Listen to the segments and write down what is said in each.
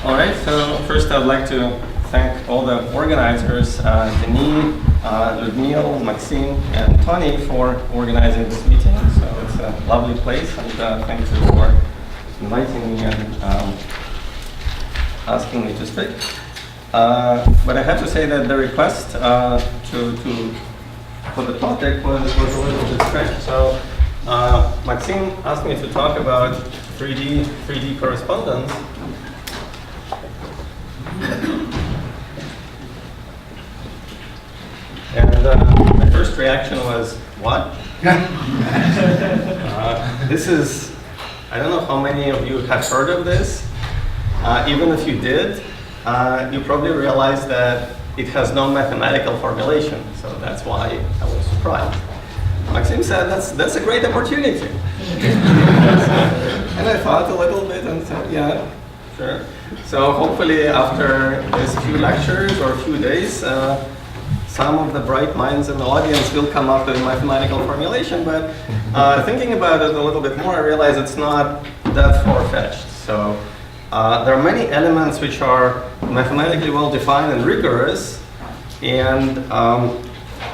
All right, so first I'd like to thank all the organizers, Denis, Ludmil, Maxime, and Tony for organizing this meeting. So it's a lovely place, and thank you for inviting me and asking me to speak. But I have to say that the request for the topic was a little bit stretched. So Maxime asked me to talk about 3D correspondence. And my first reaction was, what? This is, I don't know how many of you have heard of this. Even if you did, you probably realize that it has no mathematical formulation. So that's why I was surprised. Maxime said, that's a great opportunity. And I thought a little bit and said, yeah, sure. So hopefully after these few lectures or a few days, some of the bright minds in the audience will come up with a mathematical formulation, but thinking about it a little bit more, I realize it's not that far-fetched. So there are many elements which are mathematically well-defined and rigorous, and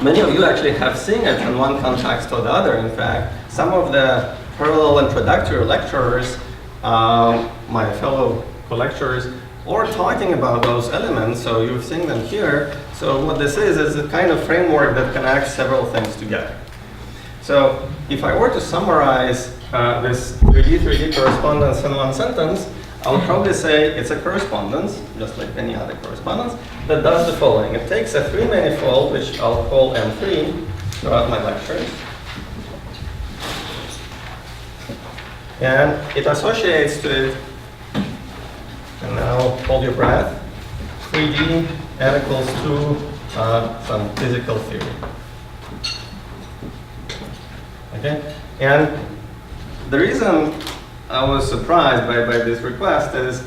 many of you actually have seen it in one context or the other, in fact. Some of the parallel introductory lecturers, my fellow co-lecturers, or talking about those elements, so you've seen them here. So what this is a kind of framework that connects several things together. So if I were to summarize this 3D correspondence in one sentence, I would probably say it's a correspondence, just like any other correspondence, that does the following. It takes a three-manifold, which I'll call M3 throughout my lectures, and it associates to it, and now hold your breath, 3D n equals to some physical theory. Okay? And the reason I was surprised by this request is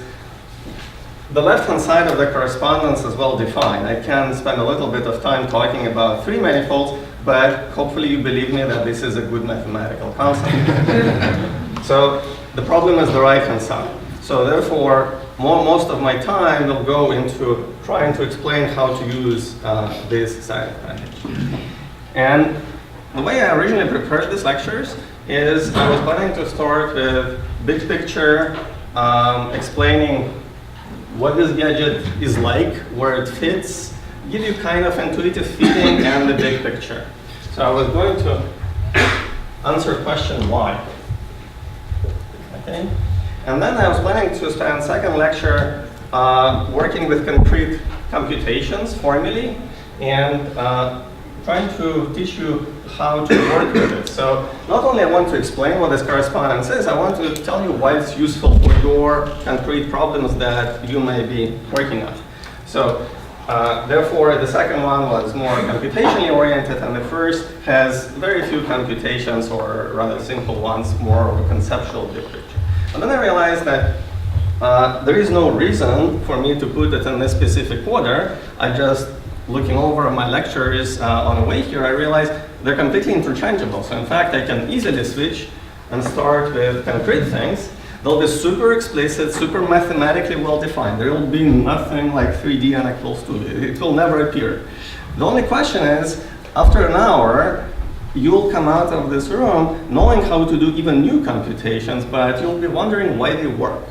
the left-hand side of the correspondence is well defined. I can spend a little bit of time talking about three manifolds, but hopefully you believe me that this is a good mathematical concept. So the problem is the right-hand side. So therefore, most of my time will go into trying to explain how to use this side package. And the way I originally prepared these lectures is I was planning to start with big picture, explaining what this gadget is like, where it fits, give you kind of intuitive feeling and the big picture. So I was going to answer question why. Okay? And then I was planning to spend second lecture working with concrete computations formally and trying to teach you how to work with it. So not only I want to explain what this correspondence is, I want to tell you why it's useful for your concrete problems that you may be working on. So therefore, the second one was more computationally oriented, and the first has very few computations, or rather simple ones, more of a conceptual big picture. And then I realized that there is no reason for me to put it in this specific order. I just, looking over my lectures on the way here, I realized they're completely interchangeable. So in fact, I can easily switch and start with concrete things. They'll be super explicit, super mathematically well-defined. There will be nothing like 3D n equals 2. It will never appear. The only question is, after an hour, you'll come out of this room knowing how to do even new computations, but you'll be wondering why they work.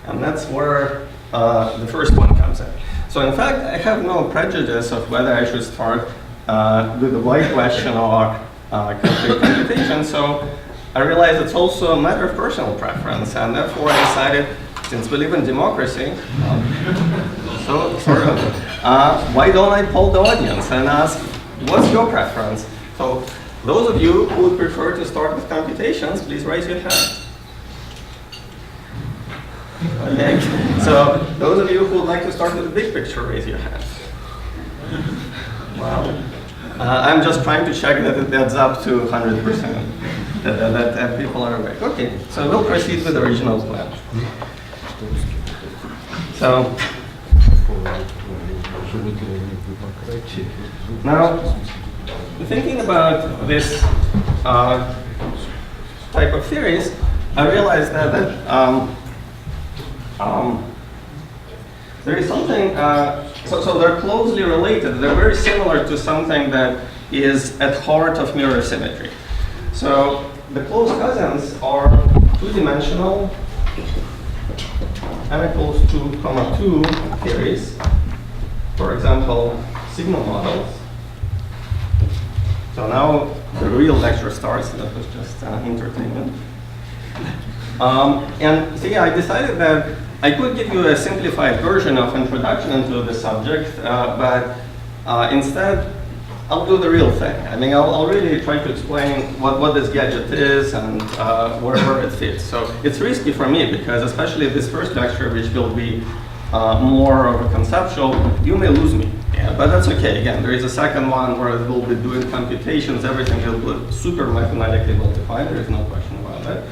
And that's where the first one comes in. So in fact, I have no prejudice of whether I should start with the why question or concrete computation. So I realized it's also a matter of personal preference, and therefore I decided, since we live in democracy, why don't I poll the audience and ask, what's your preference? So those of you who would prefer to start with computations, please raise your hand. Okay, so those of you who would like to start with the big picture, raise your hand. Wow. I'm just trying to check that it adds up to 100%, that people are awake. Okay, so we'll proceed with the original plan. So now, thinking about this type of theories, I realized that there is something, so they're closely related. They're very similar to something that is at heart of mirror symmetry. So the close cousins are two-dimensional n equals 2, 2 theories. For example, sigma models. So now the real lecture starts. That was just entertainment. And see, I decided that I could give you a simplified version of introduction into the subject, but instead I'll do the real thing. I mean, I'll really try to explain what this gadget is and where it fits. So it's risky for me because especially this first lecture, which will be more of a conceptual, you may lose me. Yeah, but that's okay. Again, there is a second one where it will be doing computations. Everything will be super mathematically well defined. There is no question about that.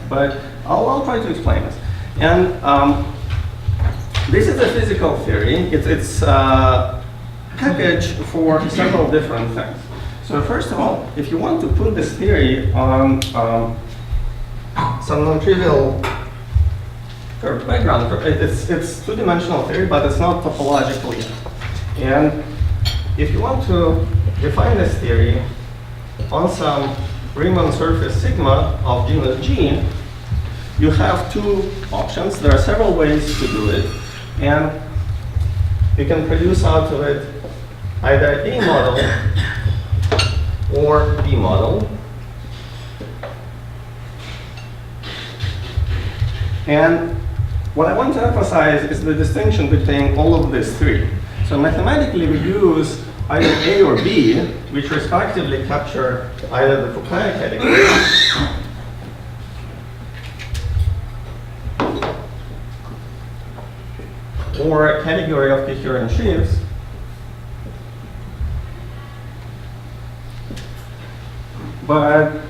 But I'll try to explain this. And this is a physical theory. It's package for several different things. So first of all, if you want to put this theory on some non-trivial curved background, it's two-dimensional theory, but it's not topological yet. And if you want to define this theory on some Riemann surface sigma of genus G, you have two options. There are several ways to do it. And you can produce out of it either A model or B model. And what I want to emphasize is the distinction between all of these three. So mathematically, we use either A or B, which respectively capture either the Fukaya category or a category of coherent sheaves, but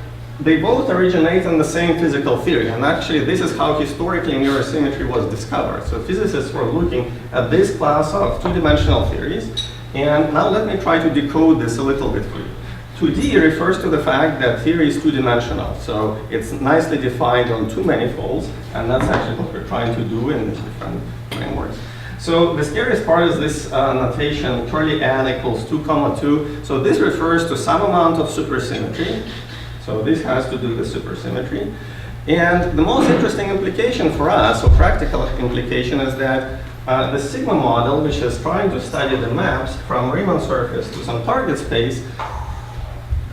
they both originate in the same physical theory. And actually, this is how historically mirror symmetry was discovered. So physicists were looking at this class of two-dimensional theories. And now let me try to decode this a little bit for you. 2D refers to the fact that theory is two-dimensional. So it's nicely defined on two manifolds. And that's actually what we're trying to do in different frameworks. So the scariest part is this notation, curly n equals 2, 2. So this refers to some amount of supersymmetry. So this has to do with supersymmetry. And the most interesting implication for us, or practical implication, is that the sigma model, which is trying to study the maps from Riemann surface to some target space,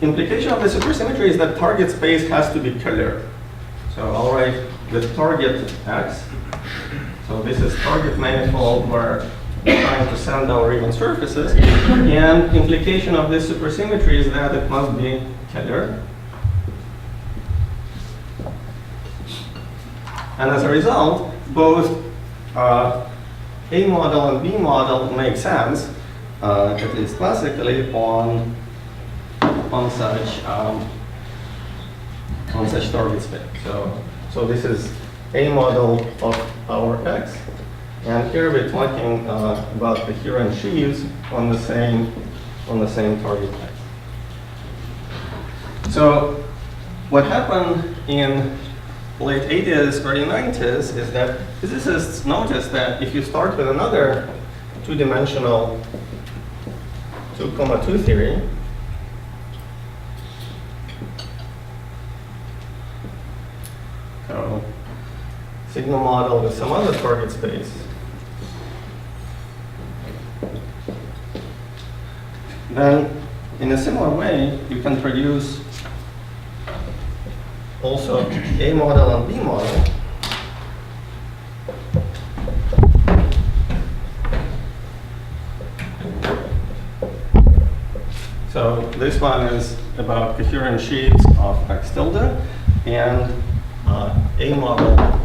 implication of the supersymmetry is that target space has to be Keller. So I'll write the target X. So this is target manifold where we're trying to send our Riemann surfaces. And implication of this supersymmetry is that it must be Keller. And as a result, both A model and B model make sense, at least classically, on such target space. So this is A model of our X, and here we're talking about coherent sheaves on the same target X. So what happened in late 80s, early 90s is that physicists noticed that if you start with another two-dimensional 2, 2 theory, so sigma model with some other target space, then in a similar way, you can produce also A model and B model. So this one is about coherent sheaves of X tilde, and A model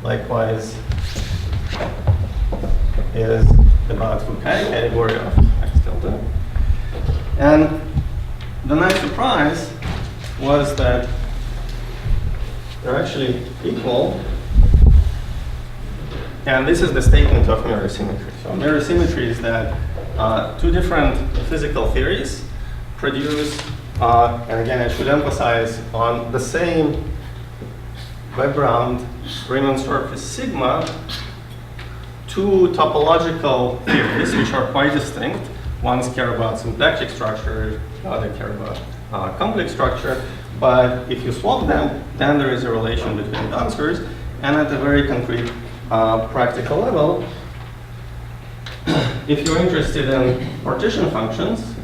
likewise is about Fukaya category of X tilde. And the nice surprise was that they're actually equal. And this is the statement of mirror symmetry. So mirror symmetry is that two different physical theories produce, and again, I should emphasize, on the same background Riemann surface sigma, two topological theories which are quite distinct. One's care about symplectic structure, the other care about complex structure. But if you swap them, then there is a relation between the answers. And at a very concrete practical level, if you're interested in partition functions,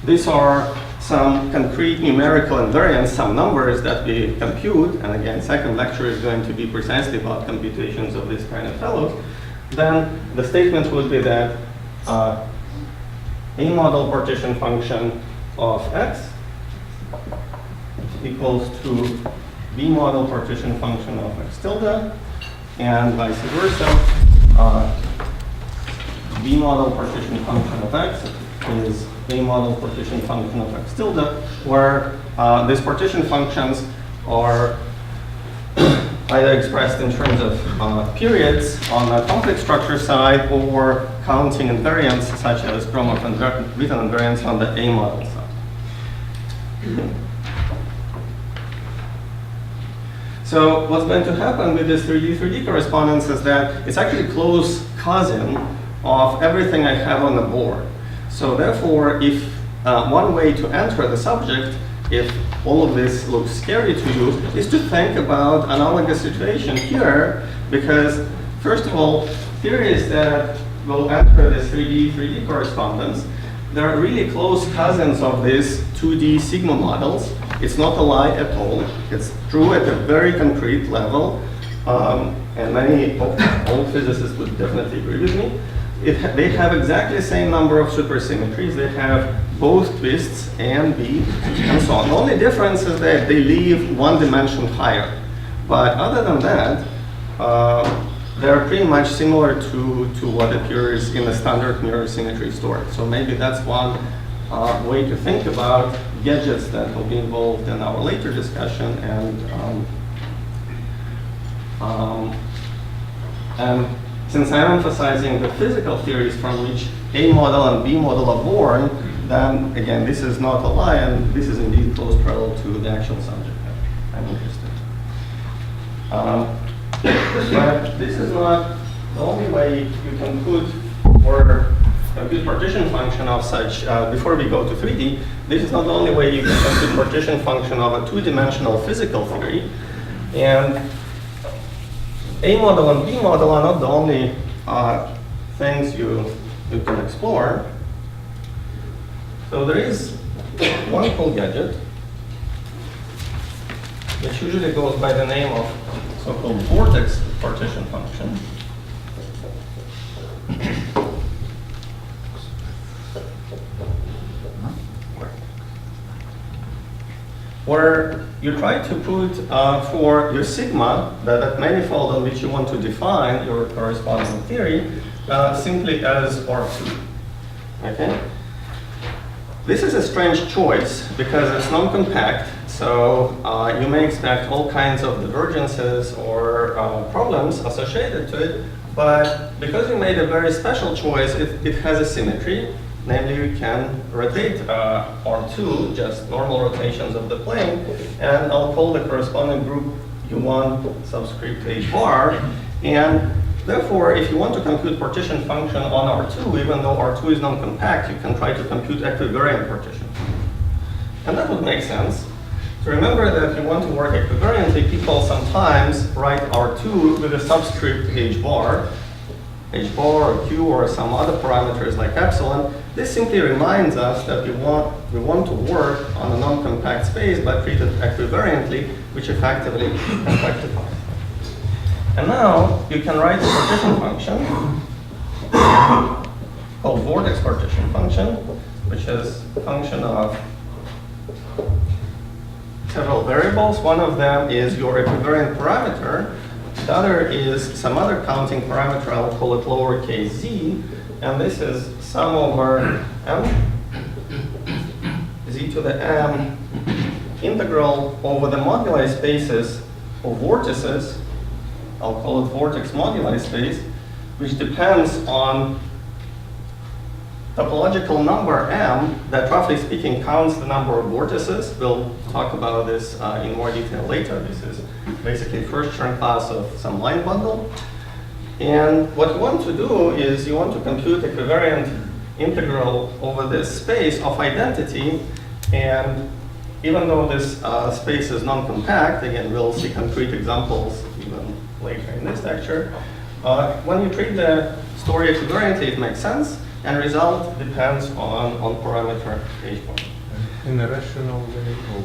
these are some concrete numerical invariants, some numbers that we compute, and again, second lecture is going to be precisely about computations of this kind of fellows, then the statement would be that a model partition function of x equals to b model partition function of x tilde, and vice versa. B model partition function of x is a model partition function of x tilde, where these partition functions are either expressed in terms of periods on the complex structure side or counting invariants such as Gromov and Witten invariants on the A model side. So what's going to happen with this 3d-3d correspondence is that it's actually a close cousin of everything I have on the board. So therefore, if one way to enter the subject, if all of this looks scary to you, is to think about analogous situation here, because first of all, theories that will enter this 3d-3d correspondence, they're really close cousins of these 2D sigma models. It's not a lie at all. It's true at a very concrete level, and many old physicists would definitely agree with me. They have exactly the same number of supersymmetries. They have both twists A and B, and so on. The only difference is that they leave one dimension higher. But other than that, they're pretty much similar to what appears in the standard mirror symmetry story. So maybe that's one way to think about gadgets that will be involved in our later discussion. And since I'm emphasizing the physical theories from which A model and B model are born, then again, this is not a lie, and this is indeed close parallel to the actual subject that I'm interested in. But this is not the only way you can put or compute partition function of such, before we go to 3D, this is not the only way you can compute partition function of a two-dimensional physical theory. And A model and B model are not the only things you can explore. So there is one cool gadget, which usually goes by the name of so-called vortex partition function. Where you try to put for your sigma, that manifold on which you want to define your corresponding theory, simply as R2. Okay? This is a strange choice because it's non-compact, so you may expect all kinds of divergences or problems associated to it, but because you made a very special choice, it has a symmetry. Namely, you can rotate R2, just normal rotations of the plane, and I'll call the corresponding group U1 subscript H bar. And therefore, if you want to compute partition function on R2, even though R2 is non-compact, you can try to compute equivariant partition. And that would make sense. So remember that if you want to work equivariantly, people sometimes write R2 with a subscript H bar or Q or some other parameters like epsilon. This simply reminds us that we want to work on a non-compact space but treat it equivariantly, which effectively compactifies. And now you can write a partition function called vortex partition function, which is a function of several variables. One of them is your equivariant parameter. The other is some other counting parameter. I'll call it lowercase z, and this is sum over m, z to the m, integral over the moduli spaces of vortices. I'll call it vortex moduli space, which depends on topological number M that, roughly speaking, counts the number of vortices. We'll talk about this in more detail later. This is basically first-term class of some line bundle. And what you want to do is you want to compute equivariant integral over this space of identity. And even though this space is non-compact, again, we'll see concrete examples even later in this lecture. When you treat the story equivariantly, it makes sense. And result depends on parameter h1. In a rational variable,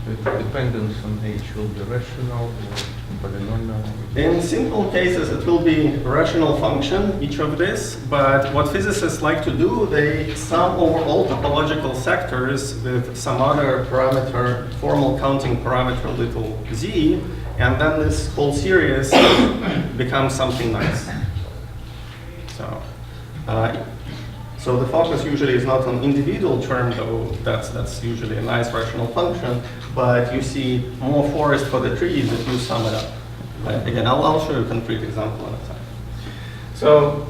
the dependence on h will be rational or polynomial? In simple cases, it will be a rational function, each of this. But what physicists like to do, they sum over all topological sectors with some other parameter, formal counting parameter little z. And then this whole series becomes something nice. So the focus usually is not on individual term, though that's usually a nice rational function, but you see more forest for the trees if you sum it up. Again, I'll show you a concrete example at a time. So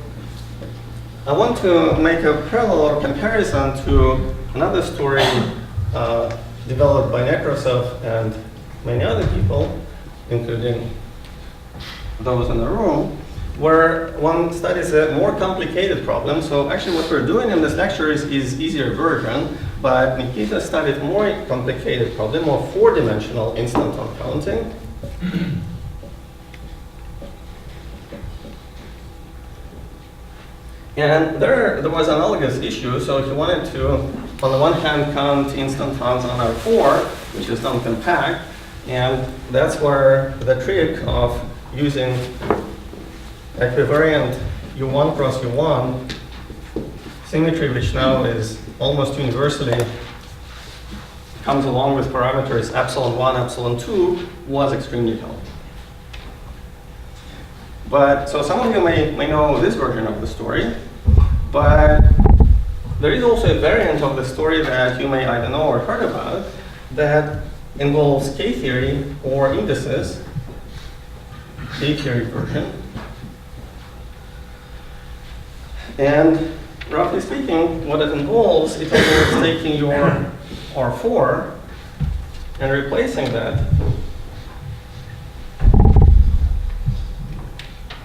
I want to make a parallel or comparison to another story developed by Nekrasov and many other people, including those in the room, where one studies a more complicated problem. So actually what we're doing in this lecture is easier version, but Nikita studied more complicated problem, more four-dimensional instanton counting. And there was an analogous issue. So he wanted to, on the one hand, count instantons on R4, which is non-compact, and that's where the trick of using equivariant U1 cross U1 symmetry, which now is almost universally comes along with parameters epsilon 1, epsilon 2, was extremely helpful. But so some of you may know this version of the story, but there is also a variant of the story that you may either know or heard about that involves K-theory or indices, K-theory version. And roughly speaking, what it involves taking your R4 and replacing that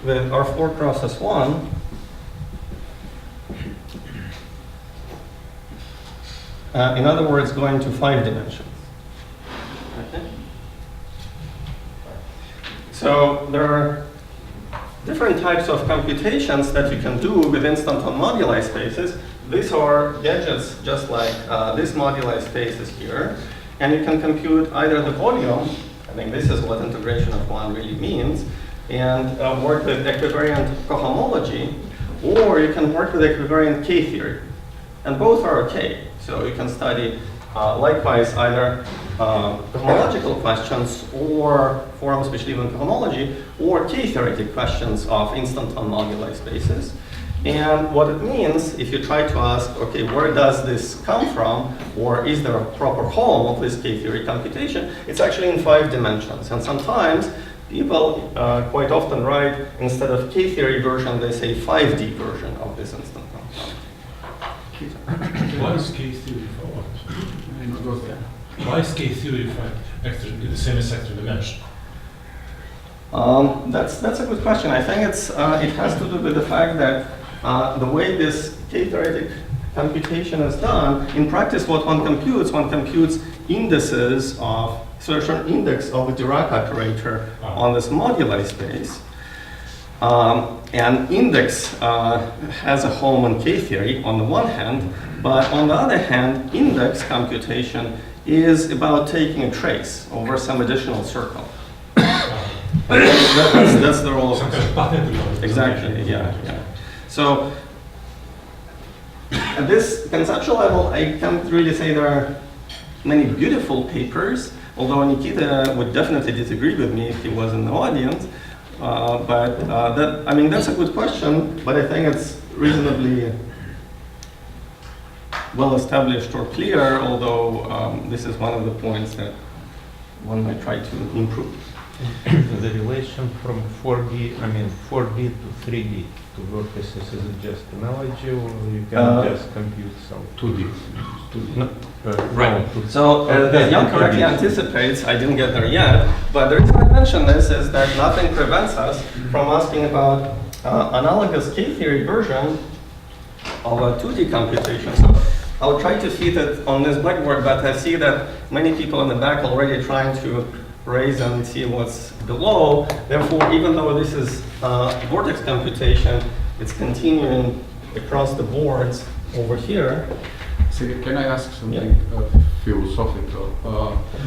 with R4 cross S1 in other words, going to 5 dimensions. Okay. So there are different types of computations that you can do with instanton moduli spaces. These are gadgets just like this moduli space is here. And you can compute either the volume, I think this is what integration of one really means, and work with equivariant cohomology, or you can work with equivariant K-theory. And both are okay. So you can study likewise either cohomological questions or forms which live in cohomology, or K-theoretic questions of instanton moduli spaces. And what it means, if you try to ask, okay, where does this come from, or is there a proper home of this K-theory computation, it's actually in 5 dimensions. And sometimes people quite often write, instead of K-theory version, they say 5D version of this instanton. Why is K-theory for what? Why is K-theory for the same sector dimension? That's a good question. I think it has to do with the fact that the way this K-theoretic computation is done, in practice what one computes indices of, so there's an index of a Dirac operator on this moduli space. And index has a home in K-theory on the one hand, but on the other hand, index computation is about taking a trace over some additional circle. That's the role of it. Exactly, yeah. So at this conceptual level, I can't really say there are many beautiful papers, although Nikita would definitely disagree with me if he was in the audience. That's a good question, but I think it's reasonably well established or clear, although this is one of the points that one might try to improve. The relation from 4D, I mean 4D to 3D to vertices, is it just analogy or you can just compute some? 2D. No, Right. no, So as Jan correctly anticipates, I didn't get there yet, but the reason I mention this is that nothing prevents us from asking about analogous K-theory version of a 2D computation. So I'll try to fit it on this blackboard, but I see that many people in the back already trying to raise and see what's below. Therefore, even though this is vortex computation, it's continuing across the boards over here. So can I ask something philosophical?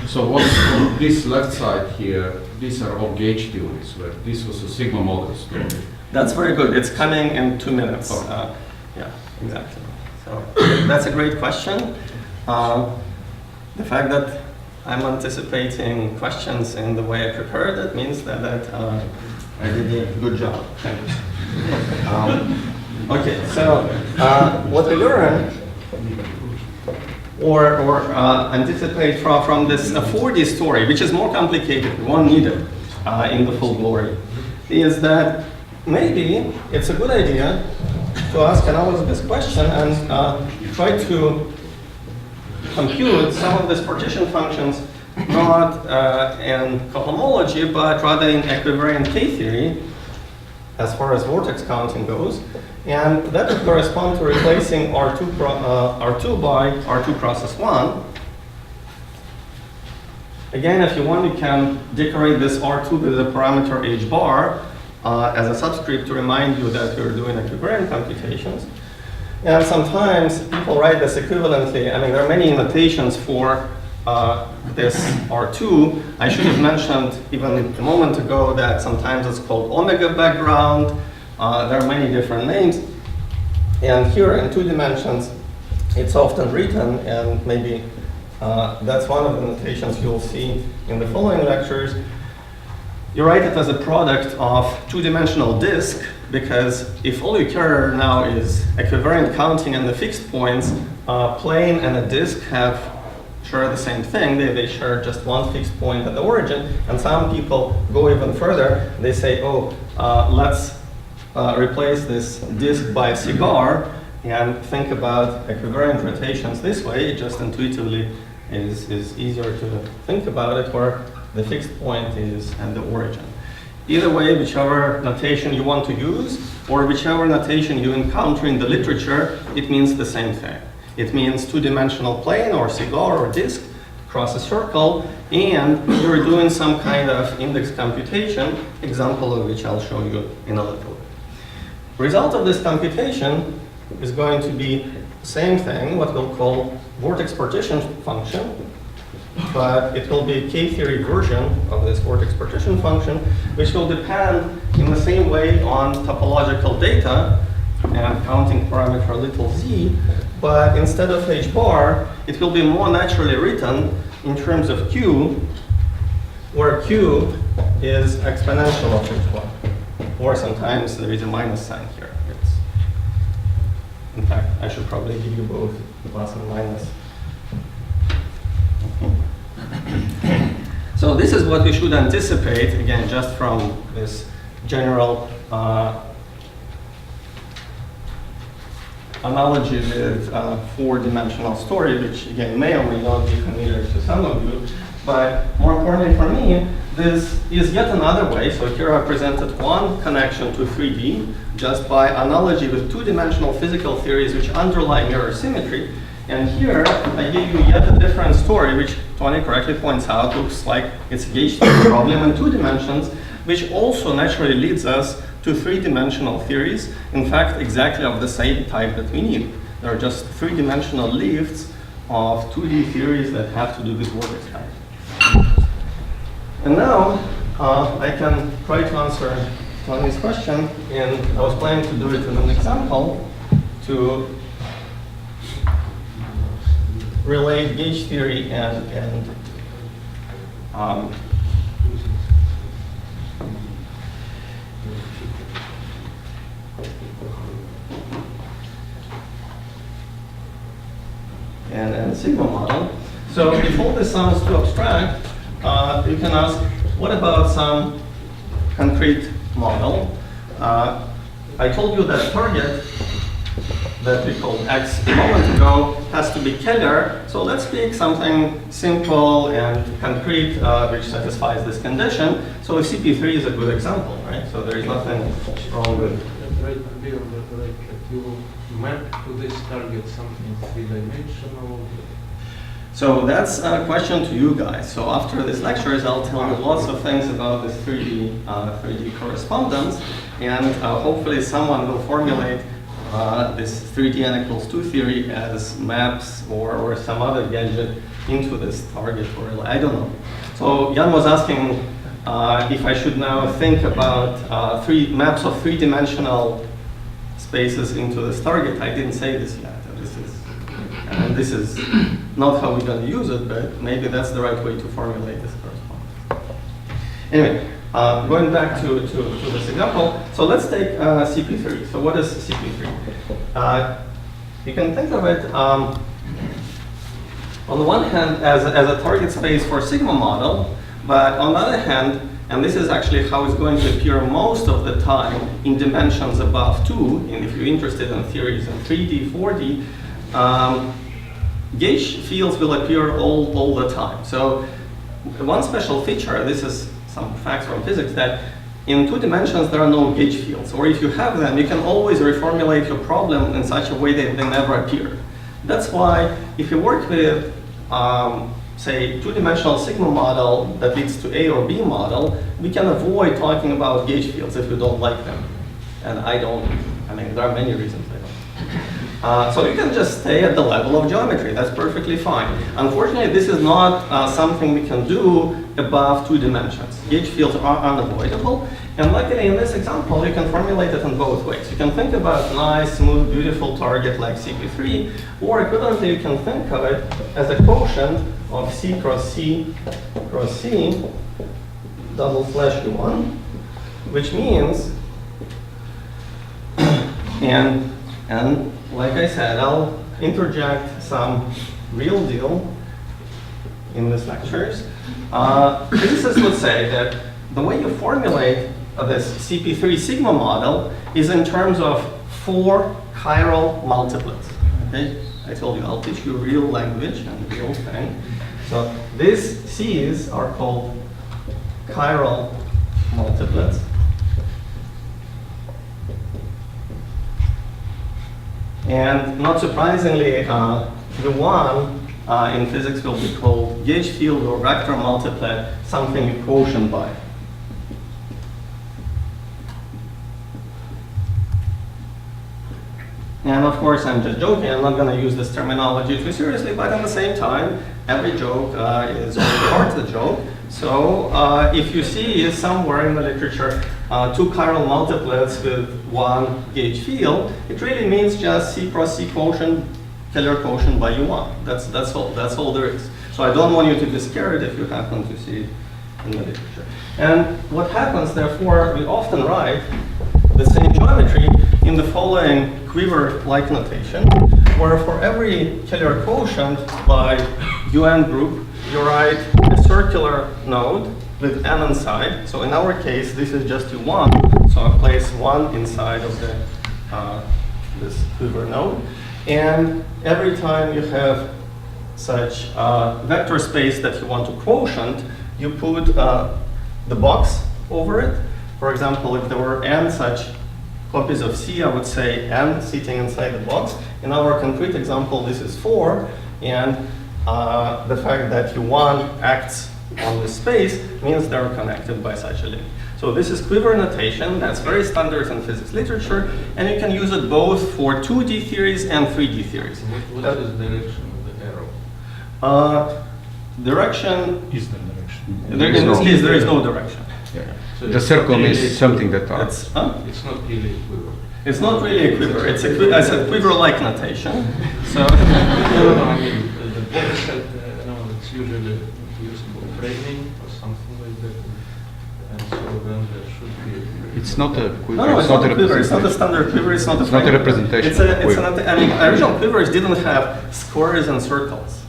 So what's on this left side here? These are all gauge theories, where this was a sigma model story. That's very good. It's coming in 2 minutes. Oh. Yeah, exactly. So that's a great question. The fact that I'm anticipating questions in the way I prepared it means that I did a good job. Thanks. Okay, so what we learned or anticipate from this 4D story, which is more complicated, we won't need it in the full glory, is that maybe it's a good idea to ask analyze this question and try to compute some of these partition functions not in cohomology, but rather in equivariant K-theory, as far as vortex counting goes. And that would correspond to replacing R2 by R2 process 1. Again, if you want, you can decorate this R2 with the parameter h bar as a subscript to remind you that you're doing equivariant computations. And sometimes people write this equivalently. I mean, there are many notations for this R2. I should have mentioned even a moment ago that sometimes it's called omega background. There are many different names. And here in 2 dimensions, it's often written, and maybe that's one of the notations you'll see in the following lectures. You write it as a product of 2-dimensional disk, because if all you care now is equivariant counting and the fixed points, plane and a disk share the same thing. They share just one fixed point at the origin, and some people go even further. They say, oh, let's replace this disk by a cigar and think about equivariant rotations this way. It just intuitively is easier to think about it, where the fixed point is at the origin. Either way, whichever notation you want to use, or whichever notation you encounter in the literature, it means the same thing. It means 2-dimensional plane or cigar or disk across a circle, and you're doing some kind of index computation, example of which I'll show you in a little bit. Result of this computation is going to be the same thing, what we'll call vortex partition function, but it will be a K-theory version of this vortex partition function, which will depend in the same way on topological data and counting parameter little z, but instead of h bar, it will be more naturally written in terms of q, where q is exponential of h bar, or sometimes there is a minus sign here. In fact, I should probably give you both plus and minus. So this is what we should anticipate, again, just from this general analogy with 4-dimensional story, which again may or may not be familiar to some of you. But more importantly for me, this is yet another way. So here I presented one connection to 3D just by analogy with 2-dimensional physical theories which underlie mirror symmetry. And here I give you yet a different story, which Tony correctly points out looks like it's a gauge theory problem in 2 dimensions, which also naturally leads us to 3-dimensional theories. In fact, exactly of the same type that we need. There are just 3-dimensional lifts of 2D theories that have to do with vortex counting. And now I can try to answer Tony's question, and I was planning to do it in an example to relate gauge theory and sigma model. So if all this sounds too abstract, you can ask what about some concrete model? I told you that target that we called X a moment ago has to be Keller. So let's pick something simple and concrete which satisfies this condition. So CP3 is a good example, right? So there is nothing wrong with. You map to this target something three-dimensional. So that's a question to you guys. So after these lectures, I'll tell you lots of things about this 3D correspondence, and hopefully someone will formulate this 3D n equals 2 theory as maps or some other gadget into this target, or I don't know. So Jan was asking if I should now think about maps of three-dimensional spaces into this target. I didn't say this yet. This is not how we're going to use it, but maybe that's the right way to formulate this correspondence. Anyway, going back to this example, so let's take CP3. So what is CP3? You can think of it on the one hand as a target space for sigma model, but on the other hand, and this is actually how it's going to appear most of the time in dimensions above 2, and if you're interested in theories in 3D, 4D, gauge fields will appear all the time. So one special feature, this is some facts from physics, that in 2 dimensions there are no gauge fields, or if you have them, you can always reformulate your problem in such a way that they never appear. That's why if you work with say, 2-dimensional sigma model that leads to A or B model, we can avoid talking about gauge fields if we don't like them. And I mean, there are many reasons I don't. So you can just stay at the level of geometry. That's perfectly fine. Unfortunately, this is not something we can do above 2 dimensions. Gauge fields are unavoidable. And luckily, in this example, you can formulate it in both ways. You can think about a nice, smooth, beautiful target like CP3, or equivalently, you can think of it as a quotient of C cross C cross C /U1, which means, and like I said, I'll interject some real deal in these lectures. Physicists would say that the way you formulate this CP3 sigma model is in terms of 4 chiral multiplets. Okay? I told you I'll teach you real language and real thing. So these C's are called chiral multiplets. And not surprisingly, U1 in physics will be called gauge field or vector multiplet, something you quotient by. And of course, I'm just joking. I'm not going to use this terminology too seriously, but at the same time, every joke is only part of the joke. So if you see somewhere in the literature 2 chiral multiplets with 1 gauge field, it really means just C cross C quotient, Keller quotient by U1. That's all there is. So I don't want you to be scared if you happen to see it in the literature. And what happens, therefore, we often write the same geometry in the following quiver-like notation, where for every Keller quotient by UN group, you write a circular node with n inside. So in our case, this is just U1. So I place 1 inside of the this quiver node. And every time you have such vector space that you want to quotient, you put the box over it. For example, if there were n such copies of C, I would say n sitting inside the box. In our concrete example, this is 4, and the fact that U1 acts on this space means they're connected by such a link. So this is quiver notation. That's very standard in physics literature, and you can use it both for 2D theories and 3D theories. What is the direction of the arrow? Direction. In this case, there is no direction. Yeah. So The it's circle not means really- something that It's, It's not really equivalent. it's not really a quiver. It's a quiver-like notation. So No, I mean, the box set, it's usually used for framing or something like that. And so then there should be. it's not a quiver. no, it's not a quiver. It's not a representation. standard quiver. It's not a. It's not a frame. representation It's of a. quiver. I mean, original quivers didn't have squares and circles.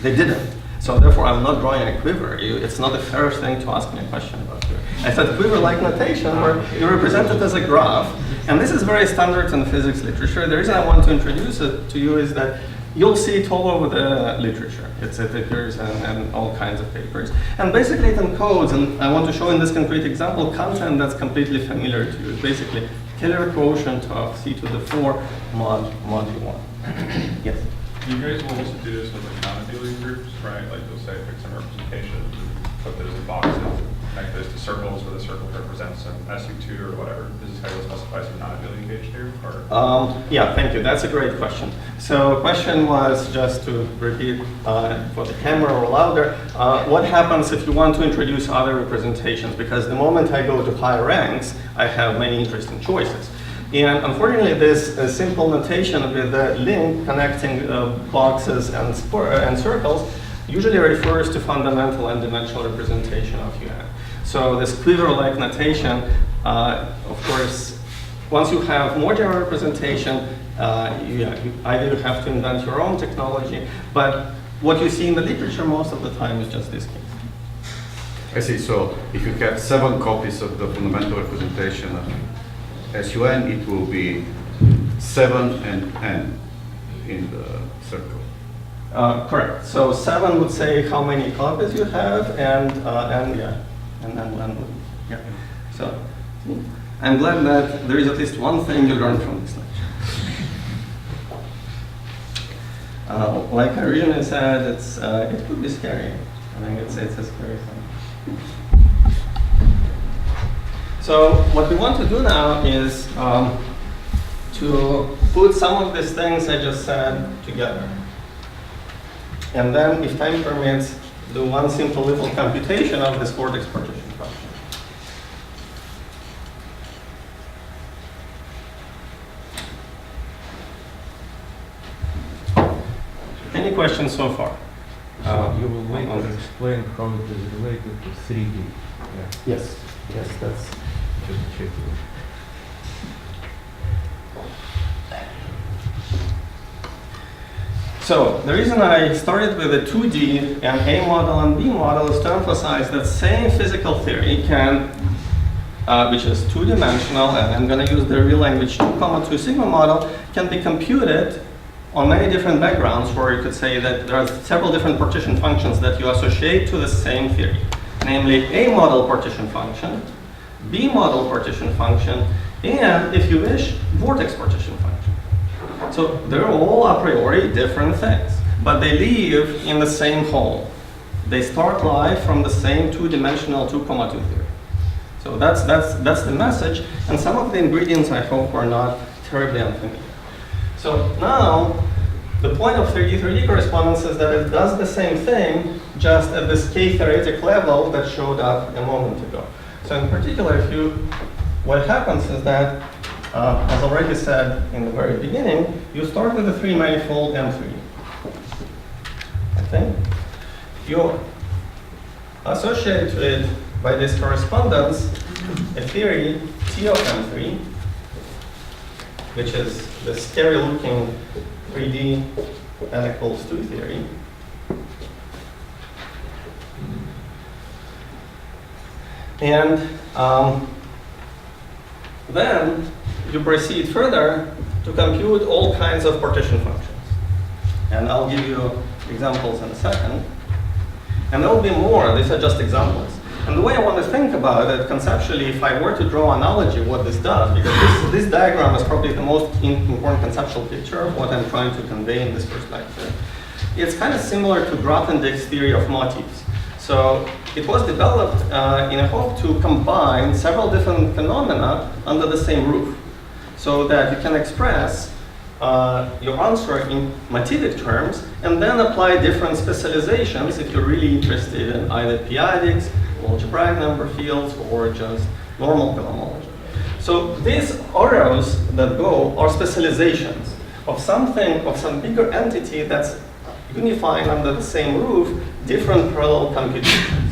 They didn't. So therefore, I'm not drawing a quiver. It's not a fair thing to ask me a question about quiver. I said quiver-like notation, where you represent it as a graph. And this is very standard in physics literature. The reason I want to introduce it to you is that you'll see it all over the literature. It appears in all kinds of papers. And basically it encodes, and I want to show in this concrete example, content that's completely familiar to you. It's basically Taylor quotient of c to the 4 mod u1. Yes? You guys will also do this with like non-abelian groups, right? Like you'll say pick some representation, put those in boxes, connect those to circles where the circle represents an SU2 or whatever. This is how you'll specify some non-abelian gauge theory? Or? Yeah, thank you. That's a great question. So the question was, just to repeat for the camera or louder, what happens if you want to introduce other representations? Because the moment I go to higher ranks, I have many interesting choices. And unfortunately, this simple notation with the link connecting boxes and circles usually refers to fundamental and dimensional representation of UN. So this quiver-like notation, of course, once you have more general representation, you either have to invent your own technology, but what you see in the literature most of the time is just this case. I see. So if you have 7 copies of the fundamental representation of SUN, it will be 7 and n in the circle. Correct. So 7 would say how many copies you have, and then 1 would, yeah. So I'm glad that there is at least one thing you learned from this lecture. Like I originally said, it could be scary. I think it's a scary thing. So what we want to do now is to put some of these things I just said together. And then, if time permits, do one simple little computation of this vortex partition function. Any questions so far? You will later explain how it is related to 3D. Yeah. Yes. Yes, that's Just check it. So the reason I started with a 2D and A model and B model is to emphasize that same physical theory can, which is 2-dimensional, and I'm going to use the real language 2, sigma model, can be computed on many different backgrounds, where you could say that there are several different partition functions that you associate to the same theory, namely A model partition function, B model partition function, and, if you wish, vortex partition function. So they're all a priori different things, but they live in the same hole. They start life from the same 2-dimensional 2, 2 theory. So that's the message, and some of the ingredients I hope are not terribly unfamiliar. So now, the point of 3D correspondence is that it does the same thing, just at this K-theoretic level that showed up a moment ago. So in particular, what happens is that, as already said in the very beginning, you start with a 3-manifold M3. Okay? You associate it by this correspondence a theory T of M3, which is the scary-looking 3D n equals 2 theory. And then you proceed further to compute all kinds of partition functions. And I'll give you examples in a second. And there will be more. These are just examples. And the way I want to think about it conceptually, if I were to draw an analogy of what this does, because this diagram is probably the most important conceptual picture of what I'm trying to convey in this first lecture. It's kind of similar to Grothendieck's theory of motifs. So it was developed in a hope to combine several different phenomena under the same roof, so that you can express your answer in motivic terms and then apply different specializations if you're really interested in either p-adics, algebraic number fields, or just normal cohomology. So these arrows that go are specializations of something, of some bigger entity that's unifying under the same roof different parallel computations.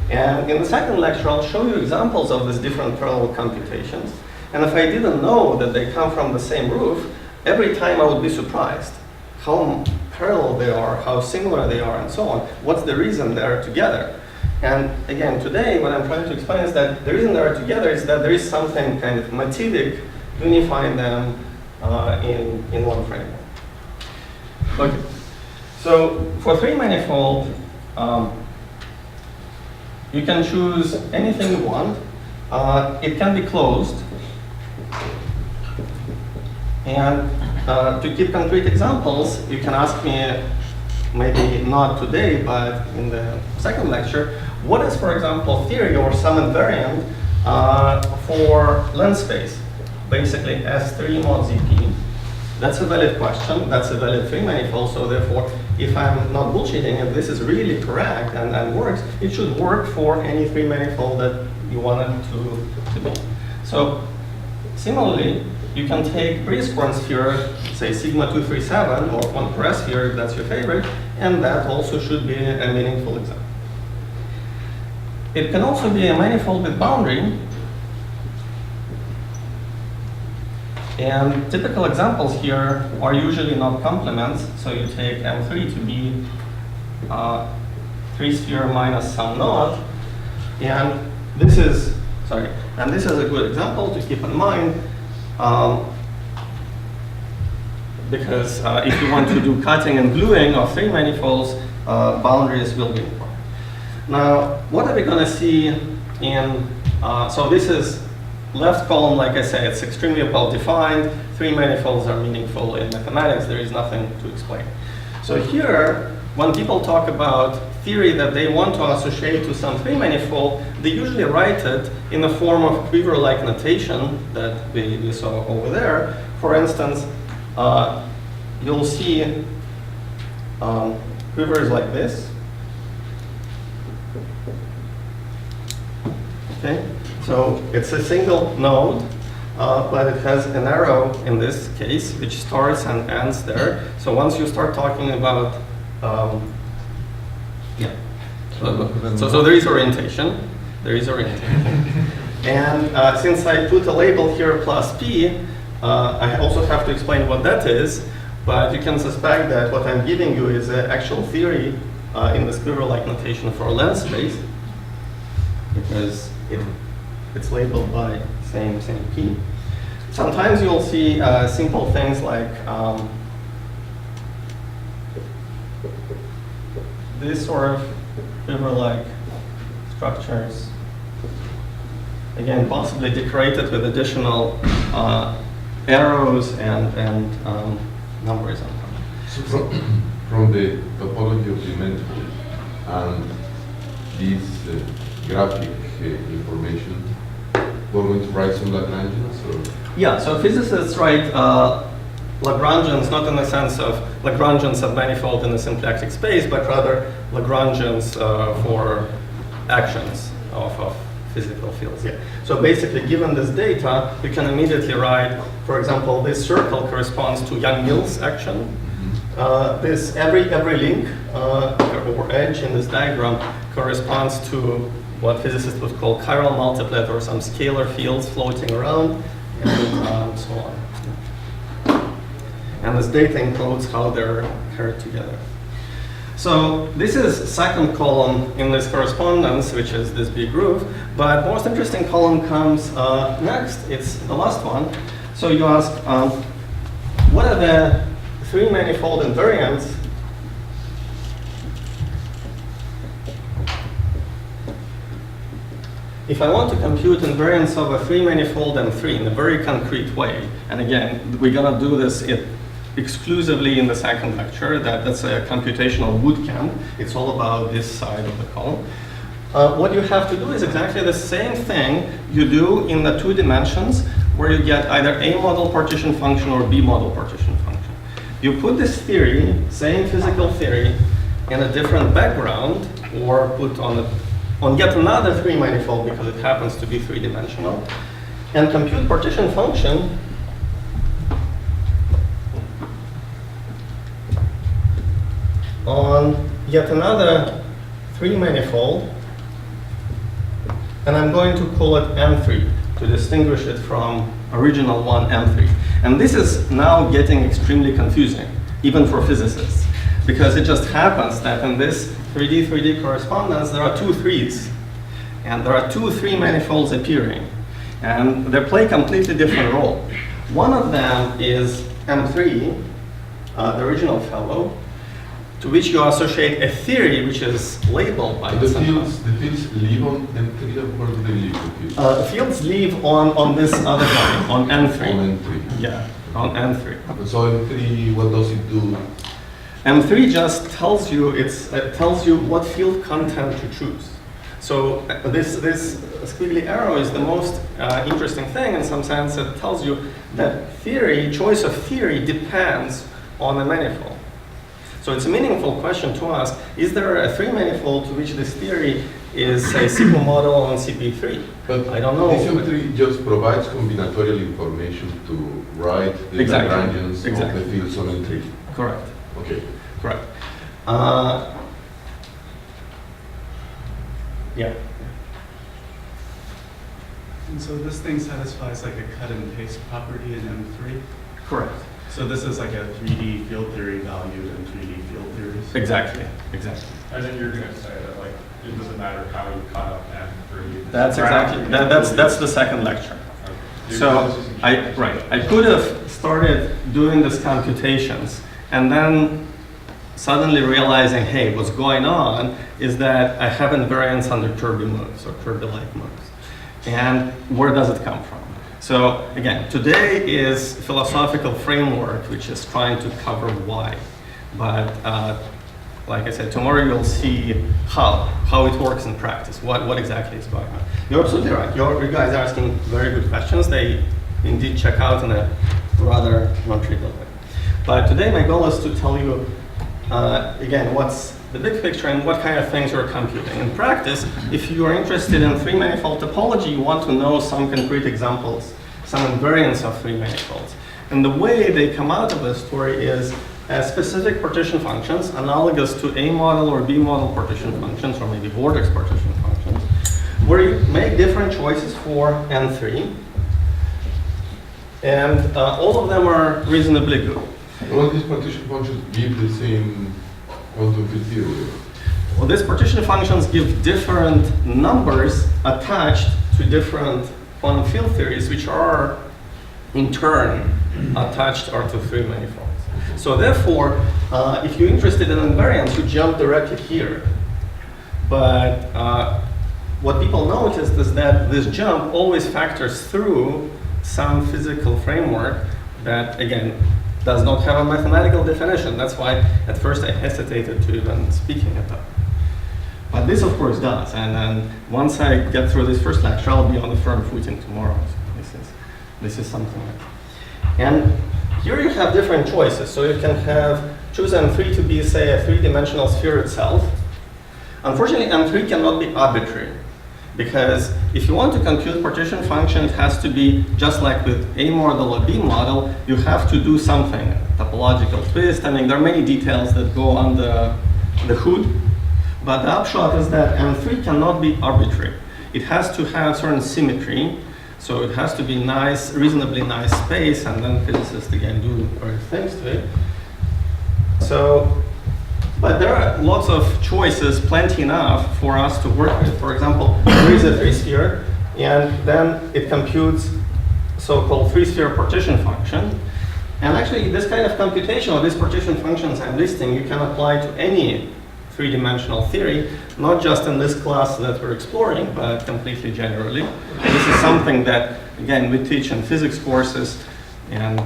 And in the second lecture, I'll show you examples of these different parallel computations. And if I didn't know that they come from the same roof, every time I would be surprised how parallel they are, how similar they are, and so on. What's the reason they're together? And again, today, what I'm trying to explain is that the reason they're together is that there is something kind of motivic unifying them in one framework. Okay. So for three manifold, you can choose anything you want. It can be closed. And to give concrete examples, you can ask me, maybe not today, but in the second lecture, what is, for example, theory or some invariant for length space? Basically, S3 mod ZP. That's a valid question. That's a valid three manifold. So therefore, if I'm not bullshitting, if this is really correct and works, it should work for any three manifold that you want it to be. So similarly, you can take Prius-Korn sphere, say sigma 237 or 1 per S sphere if that's your favorite, and that also should be a meaningful example. It can also be a manifold with boundary. And typical examples here are usually not complements. So you take M3 to be 3 sphere minus some knot. And this is a good example to keep in mind. Because if you want to do cutting and gluing of three manifolds, boundaries will be important. Now, what are we going to see in, so this is left column, like I say, it's extremely well defined. Three manifolds are meaningful in mathematics. There is nothing to explain. So here, when people talk about theory that they want to associate to some three manifold, they usually write it in the form of quiver-like notation that we saw over there. For instance, you'll see quivers like this. Okay, so it's a single node, but it has an arrow in this case, which starts and ends there. So once you start talking about, so there is orientation. There is orientation. And since I put a label here plus P, I also have to explain what that is. But you can suspect that what I'm giving you is an actual theory in the quiver-like notation for length space, because it's labeled by same P. Sometimes you'll see simple things like this sort of quiver-like structures. Again, possibly decorated with additional arrows and numbers on them. So from the topology of the manifold and this graphic information, we're going to write some Lagrangians? Or? Yeah, so physicists write Lagrangians not in the sense of Lagrangians of manifold in the symplectic space, but rather Lagrangians for actions of physical fields. Yeah. So basically, given this data, you can immediately write, for example, this circle corresponds to Yang-Mills action. This every link or edge in this diagram corresponds to what physicists would call chiral multiplet or some scalar fields floating around, and so on. And this data encodes how they're paired together. So this is second column in this correspondence, which is this big groove. But most interesting column comes next. It's the last one. So you ask, what are the three manifold invariants if I want to compute invariance of a three manifold M3 in a very concrete way? And again, we're going to do this exclusively in the second lecture. That's a computational bootcamp. It's all about this side of the column. What you have to do is exactly the same thing you do in the 2 dimensions, where you get either A model partition function or B model partition function. You put this theory, same physical theory, in a different background, or put on yet another three manifold because it happens to be three-dimensional, and compute partition function on yet another three manifold, and I'm going to call it M3 to distinguish it from original one M3. And this is now getting extremely confusing, even for physicists. because it just happens that in this 3D correspondence, there are two 3s. And there are two 3 manifolds appearing. And they play a completely different role. One of them is M3, the original fellow, to which you associate a theory which is labeled by The the fields live on M3, or where do they live? The fields? fields live on this other guy, on N3. On M3. Yeah, on N3. So M3, what does it do? M3 just tells you it tells you what field content to choose. So this squiggly arrow is the most interesting thing in some sense. It tells you that choice of theory depends on a manifold. So it's a meaningful question to ask, is there a 3 manifold to which this theory is a SQL model on CP3? But I don't know. This M3 just provides combinatorial information to write the Exactly. Lagrangians Exactly. of the fields on M3. Correct. Okay. Correct. Yeah. And so this thing satisfies like a cut and paste property in M3? Correct. So this is like a 3D field theory valued in 3D field theories? Exactly. Exactly. And then you're gonna say that like, it doesn't matter how you cut up M3. That's exactly. That's the second lecture. Okay. So I could have started doing these computations and then suddenly realizing, hey, what's going on is that I have invariance under Kirby moves or Kirby-like moves. And where does it come from? So again, today is philosophical framework which is trying to cover why. But like I said, tomorrow you'll see how it works in practice, what exactly is going on. You're absolutely right. You guys are asking very good questions. They indeed check out in a rather non-trivial way. But today my goal is to tell you, again, what's the big picture and what kind of things you're computing. In practice, if you are interested in 3 manifold topology, you want to know some concrete examples, some invariants of 3 manifolds. And the way they come out of this story is specific partition functions, analogous to A model or B model partition functions, or maybe vortex partition functions, where you make different choices for N3. And all of them are reasonably good. All these partition functions give the same quantum field theory. Well, these partition functions give different numbers attached to different quantum field theories, which are in turn attached to 3 manifolds. So therefore, if you're interested in invariance, you jump directly here. But what people noticed is that this jump always factors through some physical framework that, again, does not have a mathematical definition. That's why at first I hesitated to even speaking about it. But this, of course, does. And then once I get through this first lecture, I'll be on the firm footing tomorrow. So this is something like that. And here you have different choices. So you can choose M3 to be, say, a 3-dimensional sphere itself. Unfortunately, M3 cannot be arbitrary. Because if you want to compute partition function, it has to be just like with A model or B model, you have to do something, a topological twist. I mean, there are many details that go on the hood. But the upshot is that M3 cannot be arbitrary. It has to have certain symmetry. So it has to be nice, reasonably nice space, and then physicists again do various things to it. So, but there are lots of choices, plenty enough for us to work with. For example, there is a 3-sphere, and then it computes so-called 3-sphere partition function. And actually, this kind of computation of these partition functions I'm listing, you can apply to any 3-dimensional theory, not just in this class that we're exploring, but completely generally. And this is something that, again, we teach in physics courses, and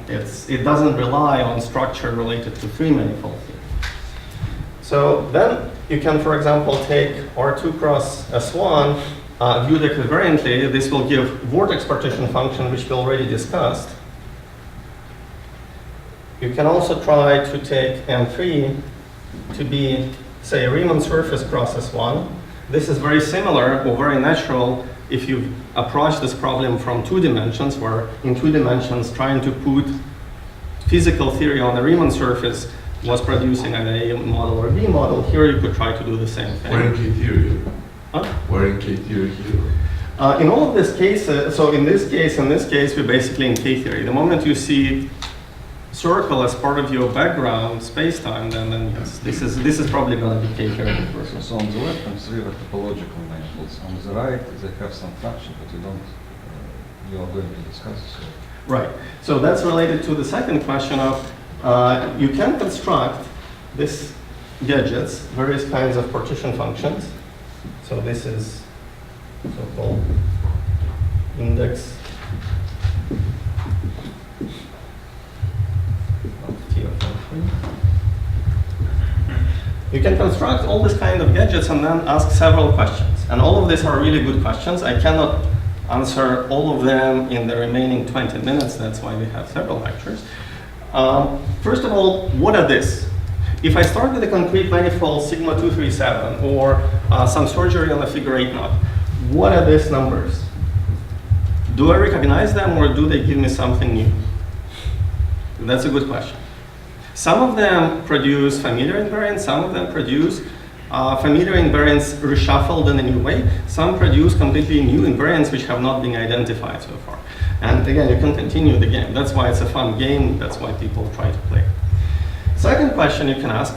it doesn't rely on structure related to 3-manifold theory. So then you can, for example, take R2 cross S1, viewed equivariantly. This will give vortex partition function, which we already discussed. You can also try to take M3 to be, say, a Riemann surface cross S1. This is very similar or very natural if you approach this problem from 2 dimensions, where in 2 dimensions trying to put physical theory on a Riemann surface was producing an A model or B model. Here you could try to do the same thing. Where in K-theory? Huh? Where in K-theory here? In all of these cases, so in this case, we're basically in K-theory. The moment you see circle as part of your background space-time, then yes, this is probably going to be k-carried. So on the left-hand three are topological manifolds. On the right, they have some function, but you don't. You are going to discuss. So. Right. So that's related to the second question of you can construct these gadgets, various kinds of partition functions. So this is so-called index of T of N3. You can construct all these kind of gadgets and then ask several questions. And all of these are really good questions. I cannot answer all of them in the remaining 20 minutes. That's why we have several lectures. First of all, what are these? If I start with a concrete manifold sigma 237 or some surgery on a figure 8 knot, what are these numbers? Do I recognize them or do they give me something new? That's a good question. Some of them produce familiar invariants, some of them produce familiar invariants reshuffled in a new way. Some produce completely new invariants which have not been identified so far. And again, you can continue the game. That's why it's a fun game. That's why people try to play. Second question you can ask,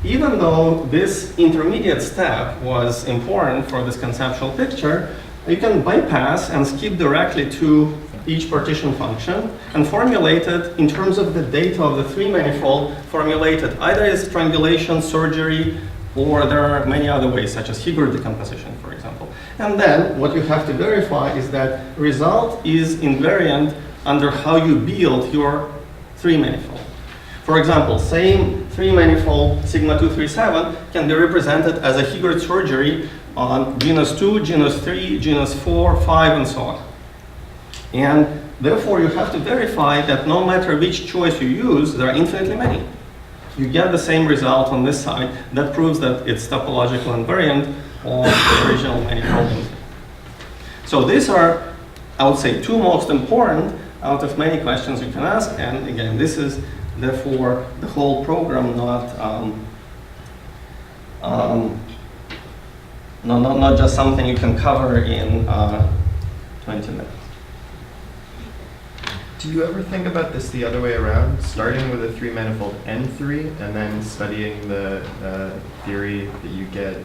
even though this intermediate step was important for this conceptual picture, you can bypass and skip directly to each partition function and formulate it in terms of the data of the three manifold, formulated either as triangulation, surgery, or there are many other ways, such as Hilbert decomposition, for example. And then what you have to verify is that result is invariant under how you build your three manifold. For example, same three manifold sigma 237 can be represented as a Hilbert surgery on genus 2, genus 3, genus 4, 5, and so on. And therefore, you have to verify that no matter which choice you use, there are infinitely many. You get the same result on this side. That proves that it's topological invariant of the original manifold. So these are, I would say, two most important out of many questions you can ask. And again, this is therefore the whole program, not just something you can cover in 20 minutes. Do you ever think about this the other way around, starting with a three-manifold N3 and then studying the theory that you get?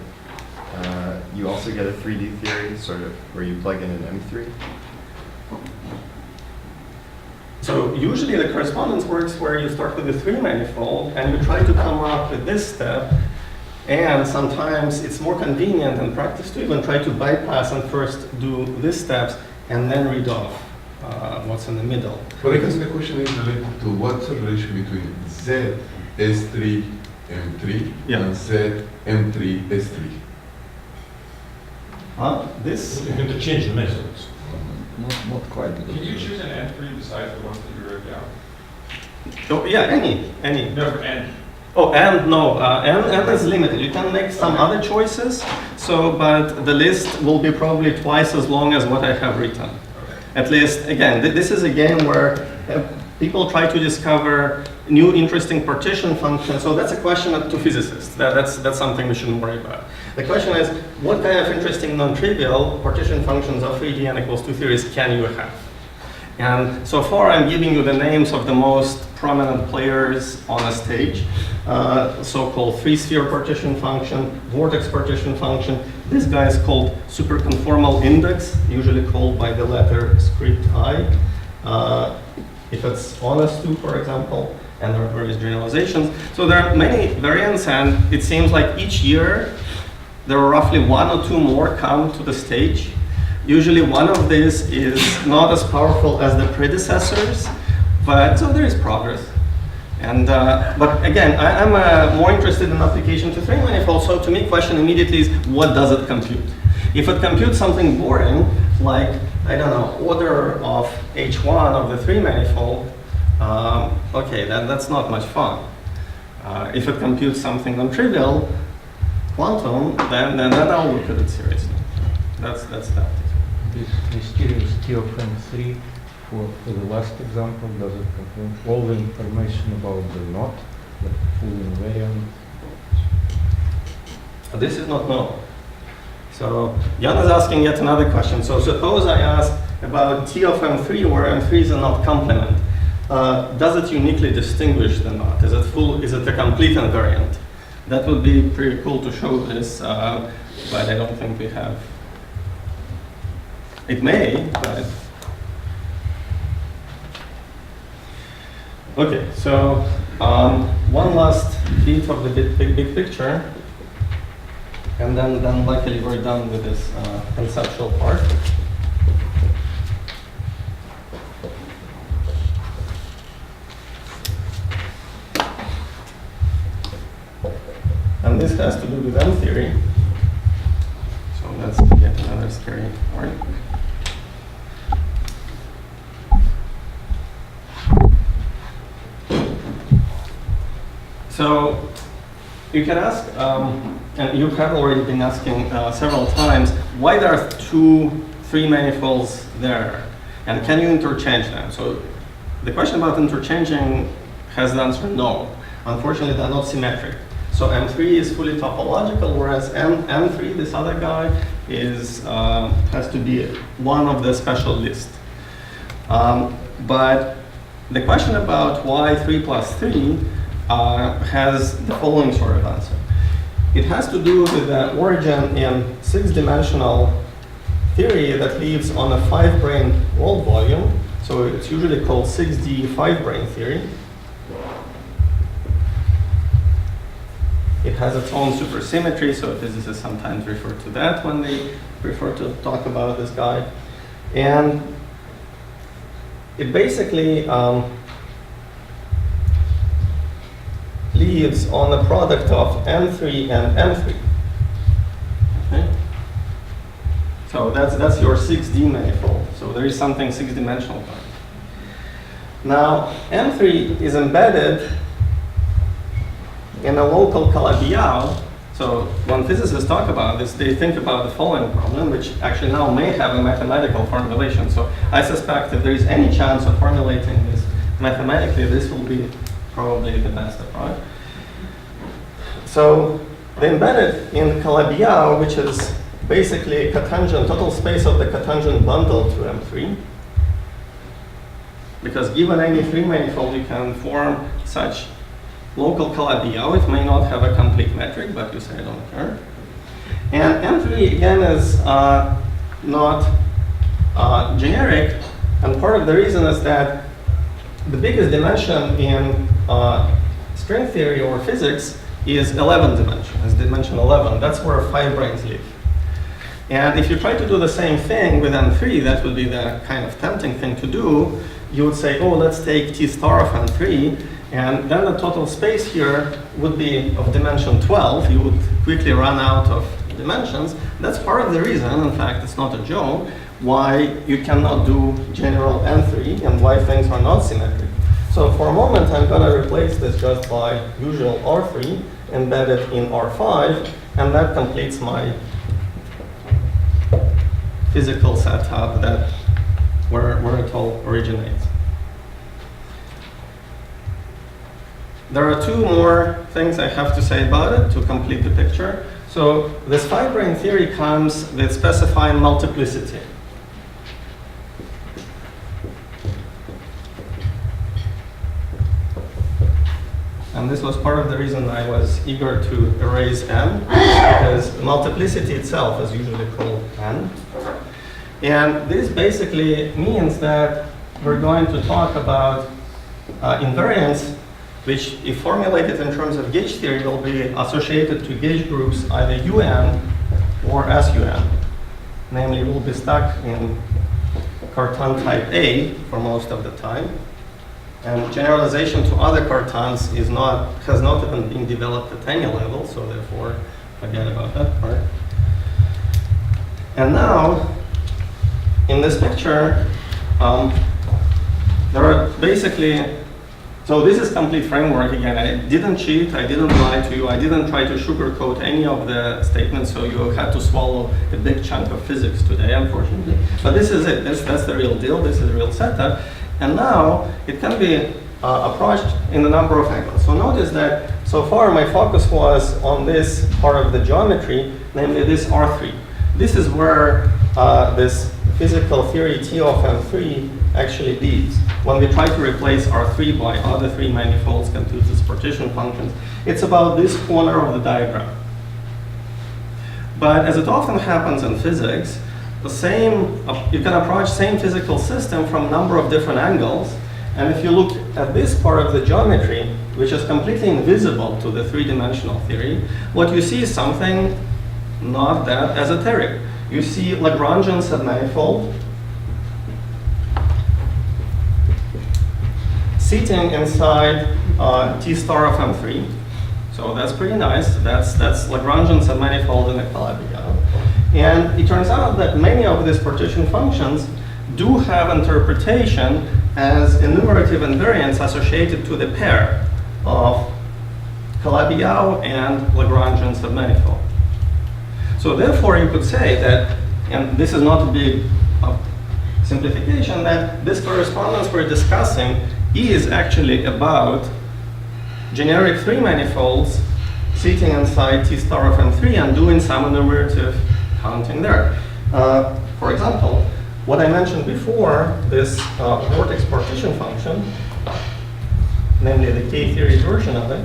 You also get a 3D theory, sort of, where you plug in an M3? So usually the correspondence works where you start with a three-manifold and you try to come up with this step. And sometimes it's more convenient in practice to even try to bypass and first do these steps and then read off what's in the middle. But I guess the question is related to what's the relation between Z S3 M3 and Z M3 S3. This You can change the methods. Not quite. Can you choose an N3 besides the ones that you wrote down? Oh, yeah, any. No, for N. Oh, and no, N is limited. You can make some other choices, but the list will be probably twice as long as what I have written. At least, again, this is a game where people try to discover new interesting partition functions. So that's a question to physicists. That's something we shouldn't worry about. The question is, what kind of interesting non-trivial partition functions of 3D n equals 2 theories can you have? And so far, I'm giving you the names of the most prominent players on a stage. So-called three-sphere partition function, vortex partition function. This guy is called superconformal index, usually called by the letter script I. If it's honest to, for example, and there are various generalizations. So there are many variants, and it seems like each year there are roughly one or two more come to the stage. Usually one of these is not as powerful as the predecessors, but so there is progress. And but again, I'm more interested in application to three manifold. So to me, question immediately is, what does it compute? If it computes something boring, like I don't know, order of H1 of the three manifold, okay, that's not much fun. If it computes something non-trivial, quantum, then I'll look at it seriously. That's that. This mysterious T of M3, for the last example, does it contain all the information about the knot, the full invariant? This is not known. So Jan is asking yet another question. So suppose I ask about T of M3 where M3 is a knot complement. does it uniquely distinguish the knot? Is it a complete invariant? That would be pretty cool to show this, but I don't think we have. It may, but. Okay, so one last bit of the big picture, and then luckily we're done with this conceptual part. And this has to do with M theory. So let's get another scary part. So you can ask, and you have already been asking several times, why there are 3 manifolds there, and can you interchange them? So the question about interchanging has the answer no. Unfortunately, they're not symmetric. So M3 is fully topological, whereas M3, this other guy, has to be one of the special list. But the question about why 3 plus 3 has the following sort of answer. It has to do with the origin in 6-dimensional theory that lives on a 5-brane world volume. So it's usually called 6D 5-brane theory. It has its own supersymmetry, so physicists sometimes refer to that when they prefer to talk about this guy. And it basically lives on a product of M3 and M3. Okay? So that's your 6D manifold. So there is something 6-dimensional about it. Now, M3 is embedded in a local Calabi-Yau. So when physicists talk about this, they think about the following problem, which actually now may have a mathematical formulation. So I suspect if there is any chance of formulating this mathematically, this will be probably the best approach. So they embedded in Calabi-Yau, which is basically cotangent, total space of the cotangent bundle to M3. Because given any 3 manifold, you can form such local Calabi-Yau. It may not have a complete metric, but you say I don't care. And M3 again is not generic, and part of the reason is that the biggest dimension in string theory or physics is 11 dimension, is dimension 11. That's where 5 branes live. And if you try to do the same thing with M3, that would be the kind of tempting thing to do. You would say, oh, let's take T star of M3, and then the total space here would be of dimension 12. You would quickly run out of dimensions. That's part of the reason, in fact, it's not a joke, why you cannot do general M3 and why things are not symmetric. So for a moment, I'm going to replace this just by usual R3 embedded in R5, and that completes my physical setup that where it all originates. There are 2 more things I have to say about it to complete the picture. So this 5-brane theory comes with specifying multiplicity. And this was part of the reason I was eager to erase n, because multiplicity itself is usually called n. And this basically means that we're going to talk about invariance, which, if formulated in terms of gauge theory, will be associated to gauge groups either UN or SUN. Namely, we'll be stuck in Cartan type A for most of the time. And generalization to other Cartans has not even been developed at any level, so therefore, forget about that part. And now, in this picture, there are basically, so this is complete framework again. I didn't cheat, I didn't lie to you, I didn't try to sugarcoat any of the statements, so you had to swallow a big chunk of physics today, unfortunately. But this is it, that's the real deal, this is the real setup. And now it can be approached in a number of angles. So notice that so far my focus was on this part of the geometry, namely this R3. This is where this physical theory T of M3 actually leads. When we try to replace R3 by other 3 manifolds, compute these partition functions, it's about this corner of the diagram. But as it often happens in physics, the same, you can approach same physical system from a number of different angles. And if you look at this part of the geometry, which is completely invisible to the 3-dimensional theory, what you see is something not that esoteric. You see Lagrangian submanifold sitting inside T star of M3. So that's pretty nice. That's Lagrangian submanifold in a Calabi-Yau. And it turns out that many of these partition functions do have interpretation as enumerative invariants associated to the pair of Calabi-Yau and Lagrangian submanifold. So therefore, you could say that, and this is not a big simplification, that this correspondence we're discussing is actually about generic 3 manifolds sitting inside T star of M3 and doing some enumerative counting there. For example, what I mentioned before, this vortex partition function, namely the K-theory version of it,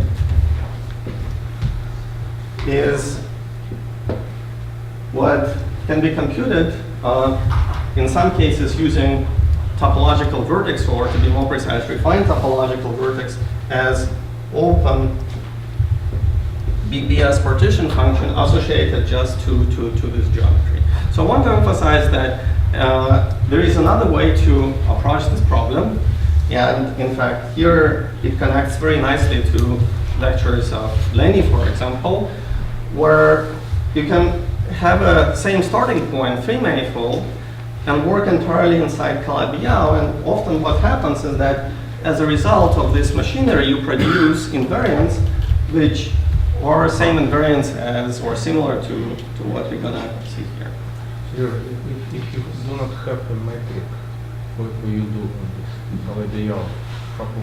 is what can be computed in some cases using topological vertex, or to be more precise, refined topological vertex as open BBS partition function associated just to this geometry. So I want to emphasize that there is another way to approach this problem. And in fact, here it connects very nicely to lectures of Lenny, for example, where you can have a same starting point, 3 manifold, and work entirely inside Calabi-Yau. And often what happens is that as a result of this machinery, you produce invariants which are same invariants as or similar to what we're gonna see here. Sure. If you do not have a metric, what will you do on this Calabi-Yau?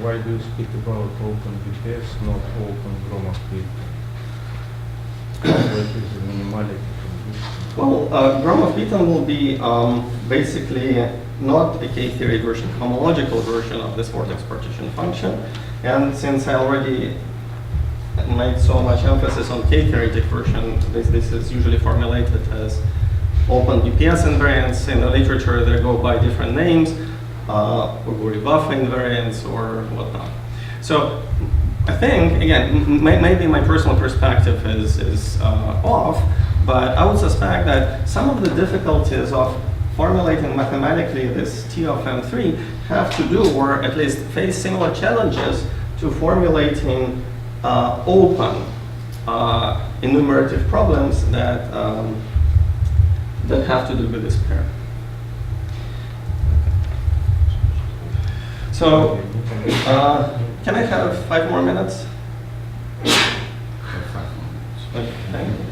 Why do you speak about open BPS, not open Gromov-Witten? What is the minimality? Well, Gromov-Witten will be basically not a K-theory version, homological version of this vortex partition function. And since I already made so much emphasis on K-theoretic version, this is usually formulated as open BPS invariants. In the literature, they go by different names, Uguri-Buff invariants or whatnot. So I think, again, maybe my personal perspective is off, but I would suspect that some of the difficulties of formulating mathematically this T of M3 have to do, or at least face similar challenges to formulating open enumerative problems that that have to do with this pair. So, can I have 5 more minutes? Okay, thank you.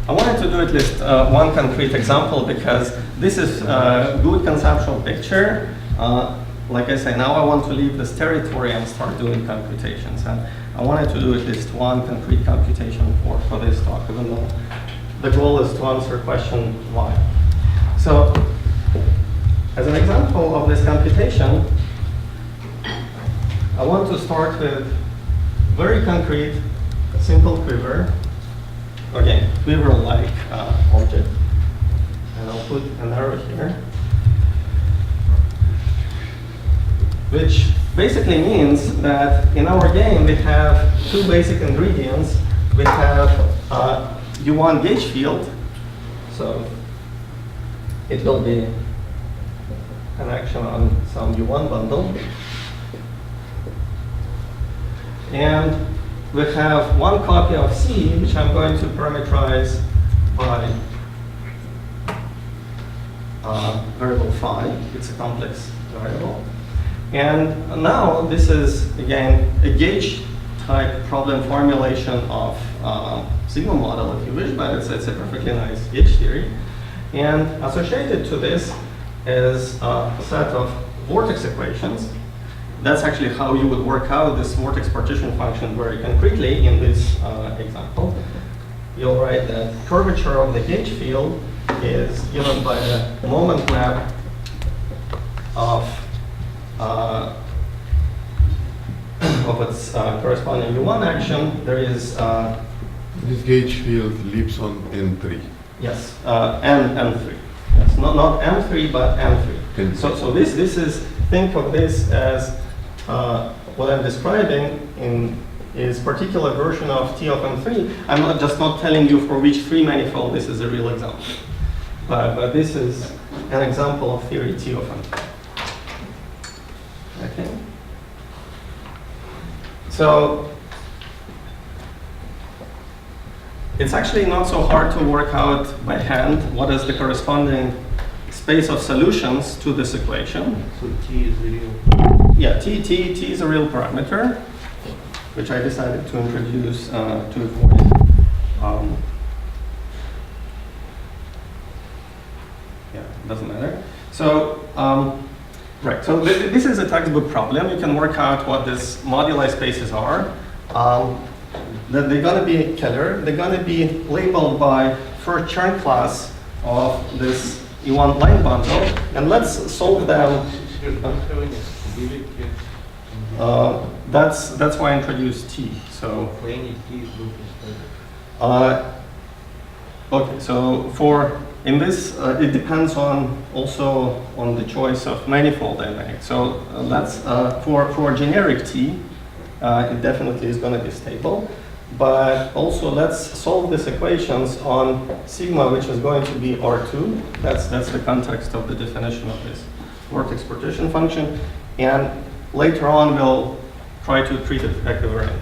I wanted to do at least one concrete example because this is a good conceptual picture. Like I say, now I want to leave this territory and start doing computations. And I wanted to do at least one concrete computation for this talk, even though the goal is to answer question why. So, as an example of this computation, I want to start with very concrete, simple quiver. Again, quiver-like object. And I'll put an arrow here, which basically means that in our game we have 2 basic ingredients. We have U1 gauge field, so it will be an action on some U1 bundle. And we have one copy of C, which I'm going to parameterize by variable phi. It's a complex variable. And now this is, again, a gauge type problem formulation of sigma model, if you wish, but it's a perfectly nice gauge theory. And associated to this is a set of vortex equations. that's actually how you would work out this vortex partition function very concretely in this example. You'll write that curvature of the gauge field is given by the moment map of its corresponding U1 action. There is This gauge field lives on N3. yes, N3. Yes, not M3, but N3. N3. So this is, think of this as what I'm describing is particular version of T of M3. I'm not telling you for which 3 manifold this is a real example. But this is an example of theory T of M3. Okay. So it's actually not so hard to work out by hand what is the corresponding space of solutions to this equation. So T is the real. Yeah, T is a real parameter, which I decided to introduce to avoid. Yeah, it doesn't matter. So, right, so this is a textbook problem. You can work out what these moduli spaces are. That they're going to be Keller. They're going to be labeled by first Chern class of this E1 line bundle, and let's solve them. That's why I introduced T. So For any T, look is okay, so in this, it depends also on the choice of manifold I make. So let's for generic T, it definitely is going to be stable. But also let's solve these equations on sigma, which is going to be R2. That's the context of the definition of this vortex partition function. And later on, we'll try to treat it equivariant.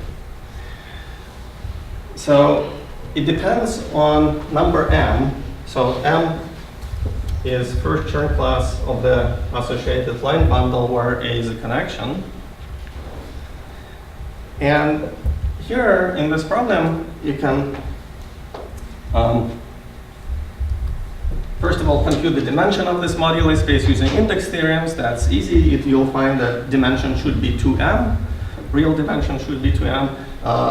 So it depends on number m. So m is first Chern class of the associated line bundle where A is a connection. And here in this problem, you can first of all compute the dimension of this moduli space using index theorems. That's easy. You'll find that dimension should be 2m. Real dimension should be 2m.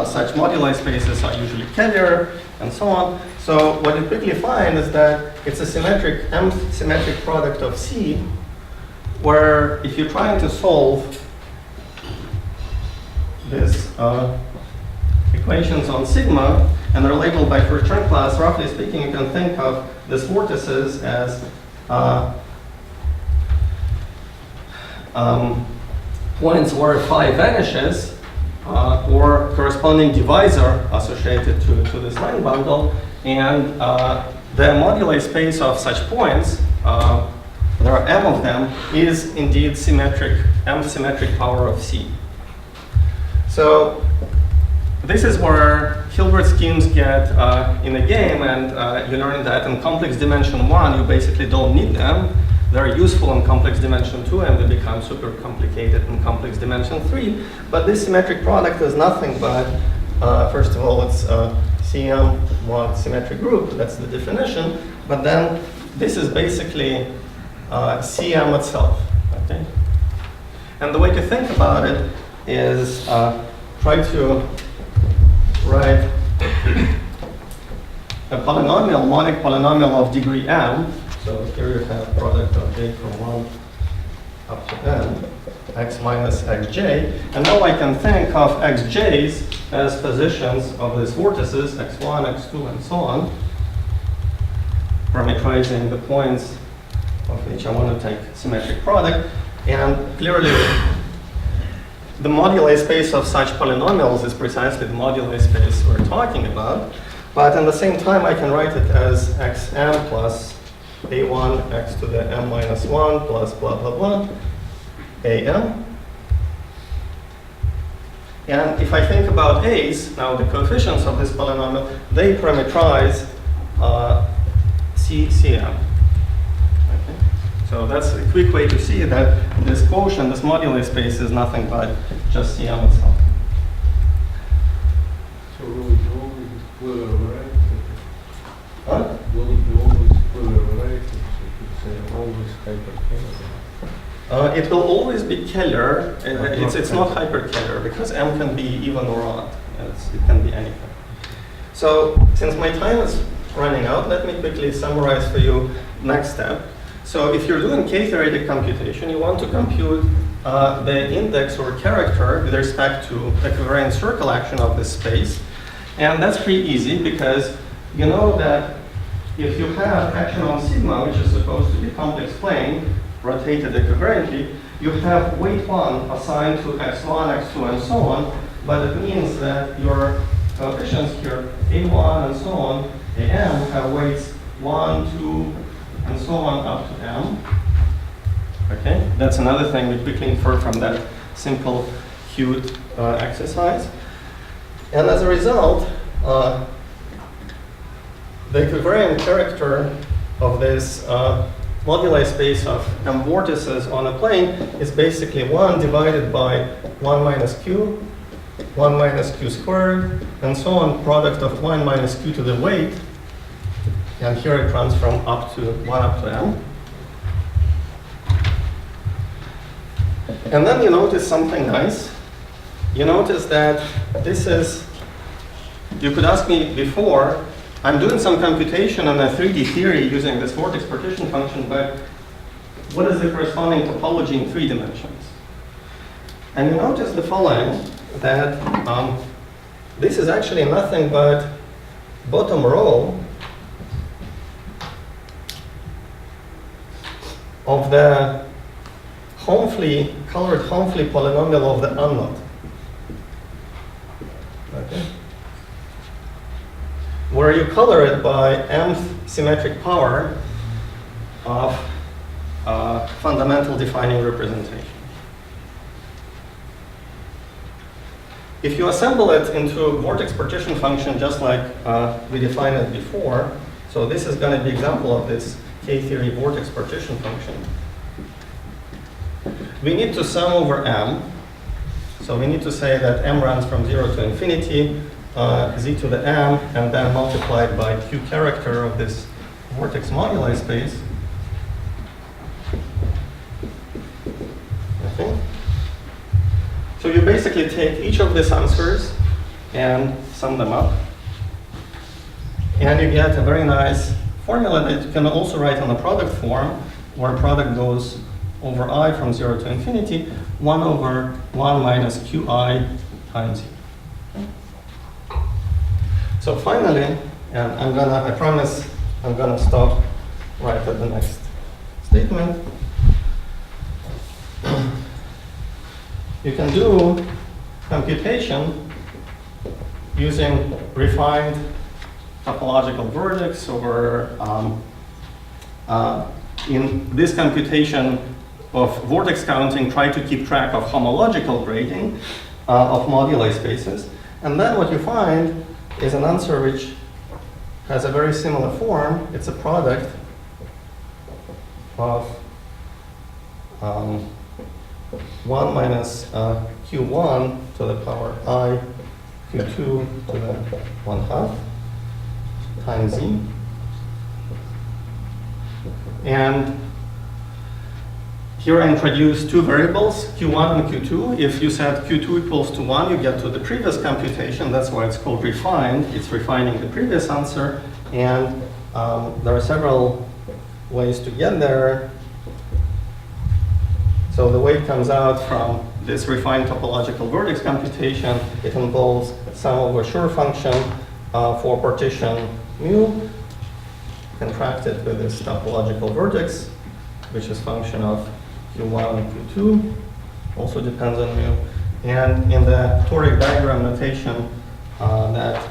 Such moduli spaces are usually Keller, and so on. So what you quickly find is that it's a symmetric M-symmetric product of C, where if you're trying to solve this equations on sigma, and they're labeled by first Chern class, roughly speaking, you can think of these vortices as points where phi vanishes, or corresponding divisor associated to this line bundle, and the moduli space of such points, there are m of them, is indeed symmetric, M-symmetric power of C. So this is where Hilbert schemes get in a game, and you learn that in complex dimension 1, you basically don't need them. They're useful in complex dimension 2, and they become super complicated in complex dimension 3. But this symmetric product is nothing but, first of all, it's CM1 symmetric group. That's the definition. But then this is basically CM itself. Okay? And the way to think about it is try to write a polynomial, monic polynomial of degree m. So here you have product of j from 1 up to n, x minus xj. And now I can think of xj's as positions of these vortices, x1, x2, and so on, parameterizing the points of which I want to take symmetric product. And clearly, the moduli space of such polynomials is precisely the moduli space we're talking about. But at the same time, I can write it as xm plus a1 x to the m minus 1 plus blah, blah, blah, am. And if I think about a's, now the coefficients of this polynomial, they parameterize CM. Okay. So that's a quick way to see that this quotient, this moduli space, is nothing but just CM itself. So will it always square right? Huh? Will it be always square right? So you could say always hyperkinetic. It will always be Keller. It's not hyperkeller because M can be even or odd. It can be anything. So since my time is running out, let me quickly summarize for you next step. So if you're doing k-theoretic computation, you want to compute the index or character with respect to the covariant circle action of this space. And that's pretty easy because you know that if you have action on sigma, which is supposed to be complex plane, rotated equivariantly, you have weight 1 assigned to x1, x2, and so on, but it means that your coefficients here, a1 and so on, am, have weights 1, 2, and so on up to m. Okay, that's another thing we quickly infer from that simple cute exercise. And as a result, the equivariant character of this moduli space of m vortices on a plane is basically 1 divided by 1 minus q, 1 minus q squared, and so on, product of 1 minus q to the weight. And here it runs from up to 1 up to m. And then you notice something nice. You notice that this is, you could ask me before, I'm doing some computation on a 3D theory using this vortex partition function, but what is the corresponding topology in 3 dimensions? And you notice the following, that this is actually nothing but bottom row of the colored Homfly polynomial of the unknot. Okay. Where you color it by mth symmetric power of fundamental defining representation. If you assemble it into a vortex partition function just like we defined it before, so this is going to be an example of this K-theory vortex partition function. We need to sum over m. So we need to say that m runs from 0 to infinity, z to the m, and then multiplied by q character of this vortex moduli space. Okay. So you basically take each of these answers and sum them up. And you get a very nice formula that you can also write on the product form, where product goes over I from 0 to infinity, 1 over 1 minus qi times z. Okay. So finally, and I promise I'm gonna stop right at the next statement. You can do computation using refined topological vertex, or in this computation of vortex counting, try to keep track of homological grading of moduli spaces. And then what you find is an answer which has a very similar form. It's a product of 1 minus q1 to the power I, q2 to the 1/2 times z. And here I introduce two variables, q1 and q2. If you set q2 equals to 1, you get to the previous computation. That's why it's called refined. It's refining the previous answer. And there are several ways to get there. So the way it comes out from this refined topological vertex computation, it involves sum over Schur function for partition mu, contracted with this topological vertex, which is function of q1 and q2, also depends on mu. And in the toric diagram notation that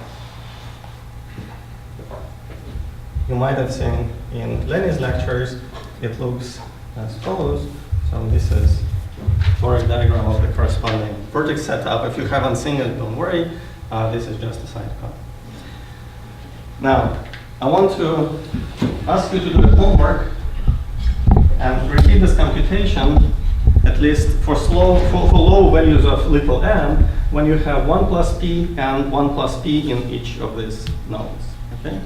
you might have seen in Lenny's lectures, it looks as follows. So this is toric diagram of the corresponding vertex setup. If you haven't seen it, don't worry. This is just a side cut. Now, I want to ask you to do the homework and repeat this computation, at least for low values of little m, when you have 1 plus p and 1 plus p in each of these nodes. Okay?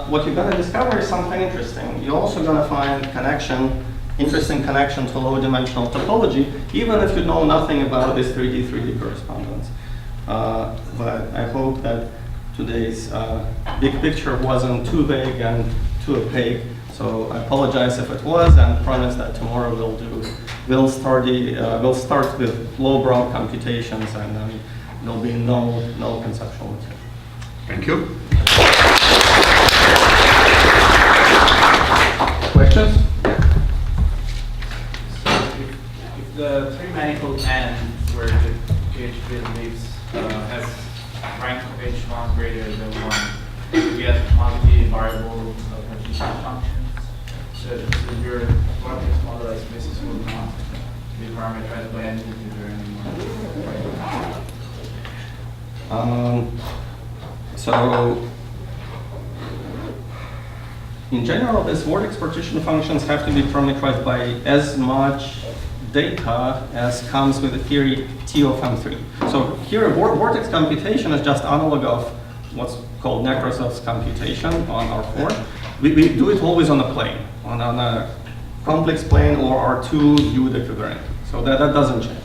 What you're going to discover is something interesting. You're also going to find connection interesting connection to low-dimensional topology, even if you know nothing about this 3D correspondence. But I hope that today's big picture wasn't too vague and too opaque. So I apologize if it was, and promise that tomorrow we'll start with low-brow computations, and then there'll be no conceptual material. Thank you. Questions? So if the three-manifold N, where the gauge field lives, has rank of H1 greater than 1, you get multi-variable partition functions. So your vortex model spaces will not be parameterized by any integer anymore. So in general, these vortex partition functions have to be parameterized by as much data as comes with the theory T of M3. So here, vortex computation is just analog of what's called Nekrasov's computation on R4. We do it always on a plane, on a complex plane or R2 viewed equivalent. So that doesn't change.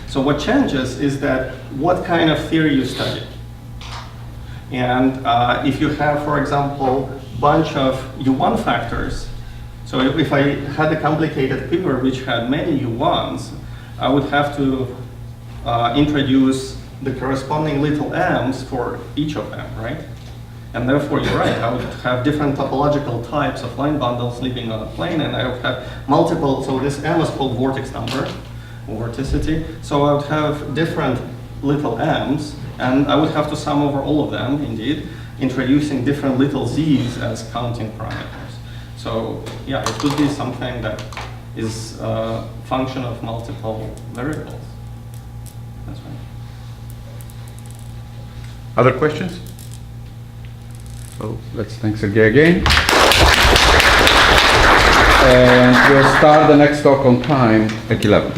So what changes is that what kind of theory you study. And if you have, for example, bunch of U1 factors, so if I had a complicated paper which had many U1s, I would have to introduce the corresponding little m's for each of them, right? And therefore, you're right, I would have different topological types of line bundles living on a plane, and I would have multiple, so this m is called vortex number, or vorticity. So I would have different little m's, and I would have to sum over all of them, indeed, introducing different little z's as counting parameters. So yeah, it could be something that is a function of multiple variables. That's right. Other questions? So let's thank Sergey again. And we'll start the next talk on time at 11.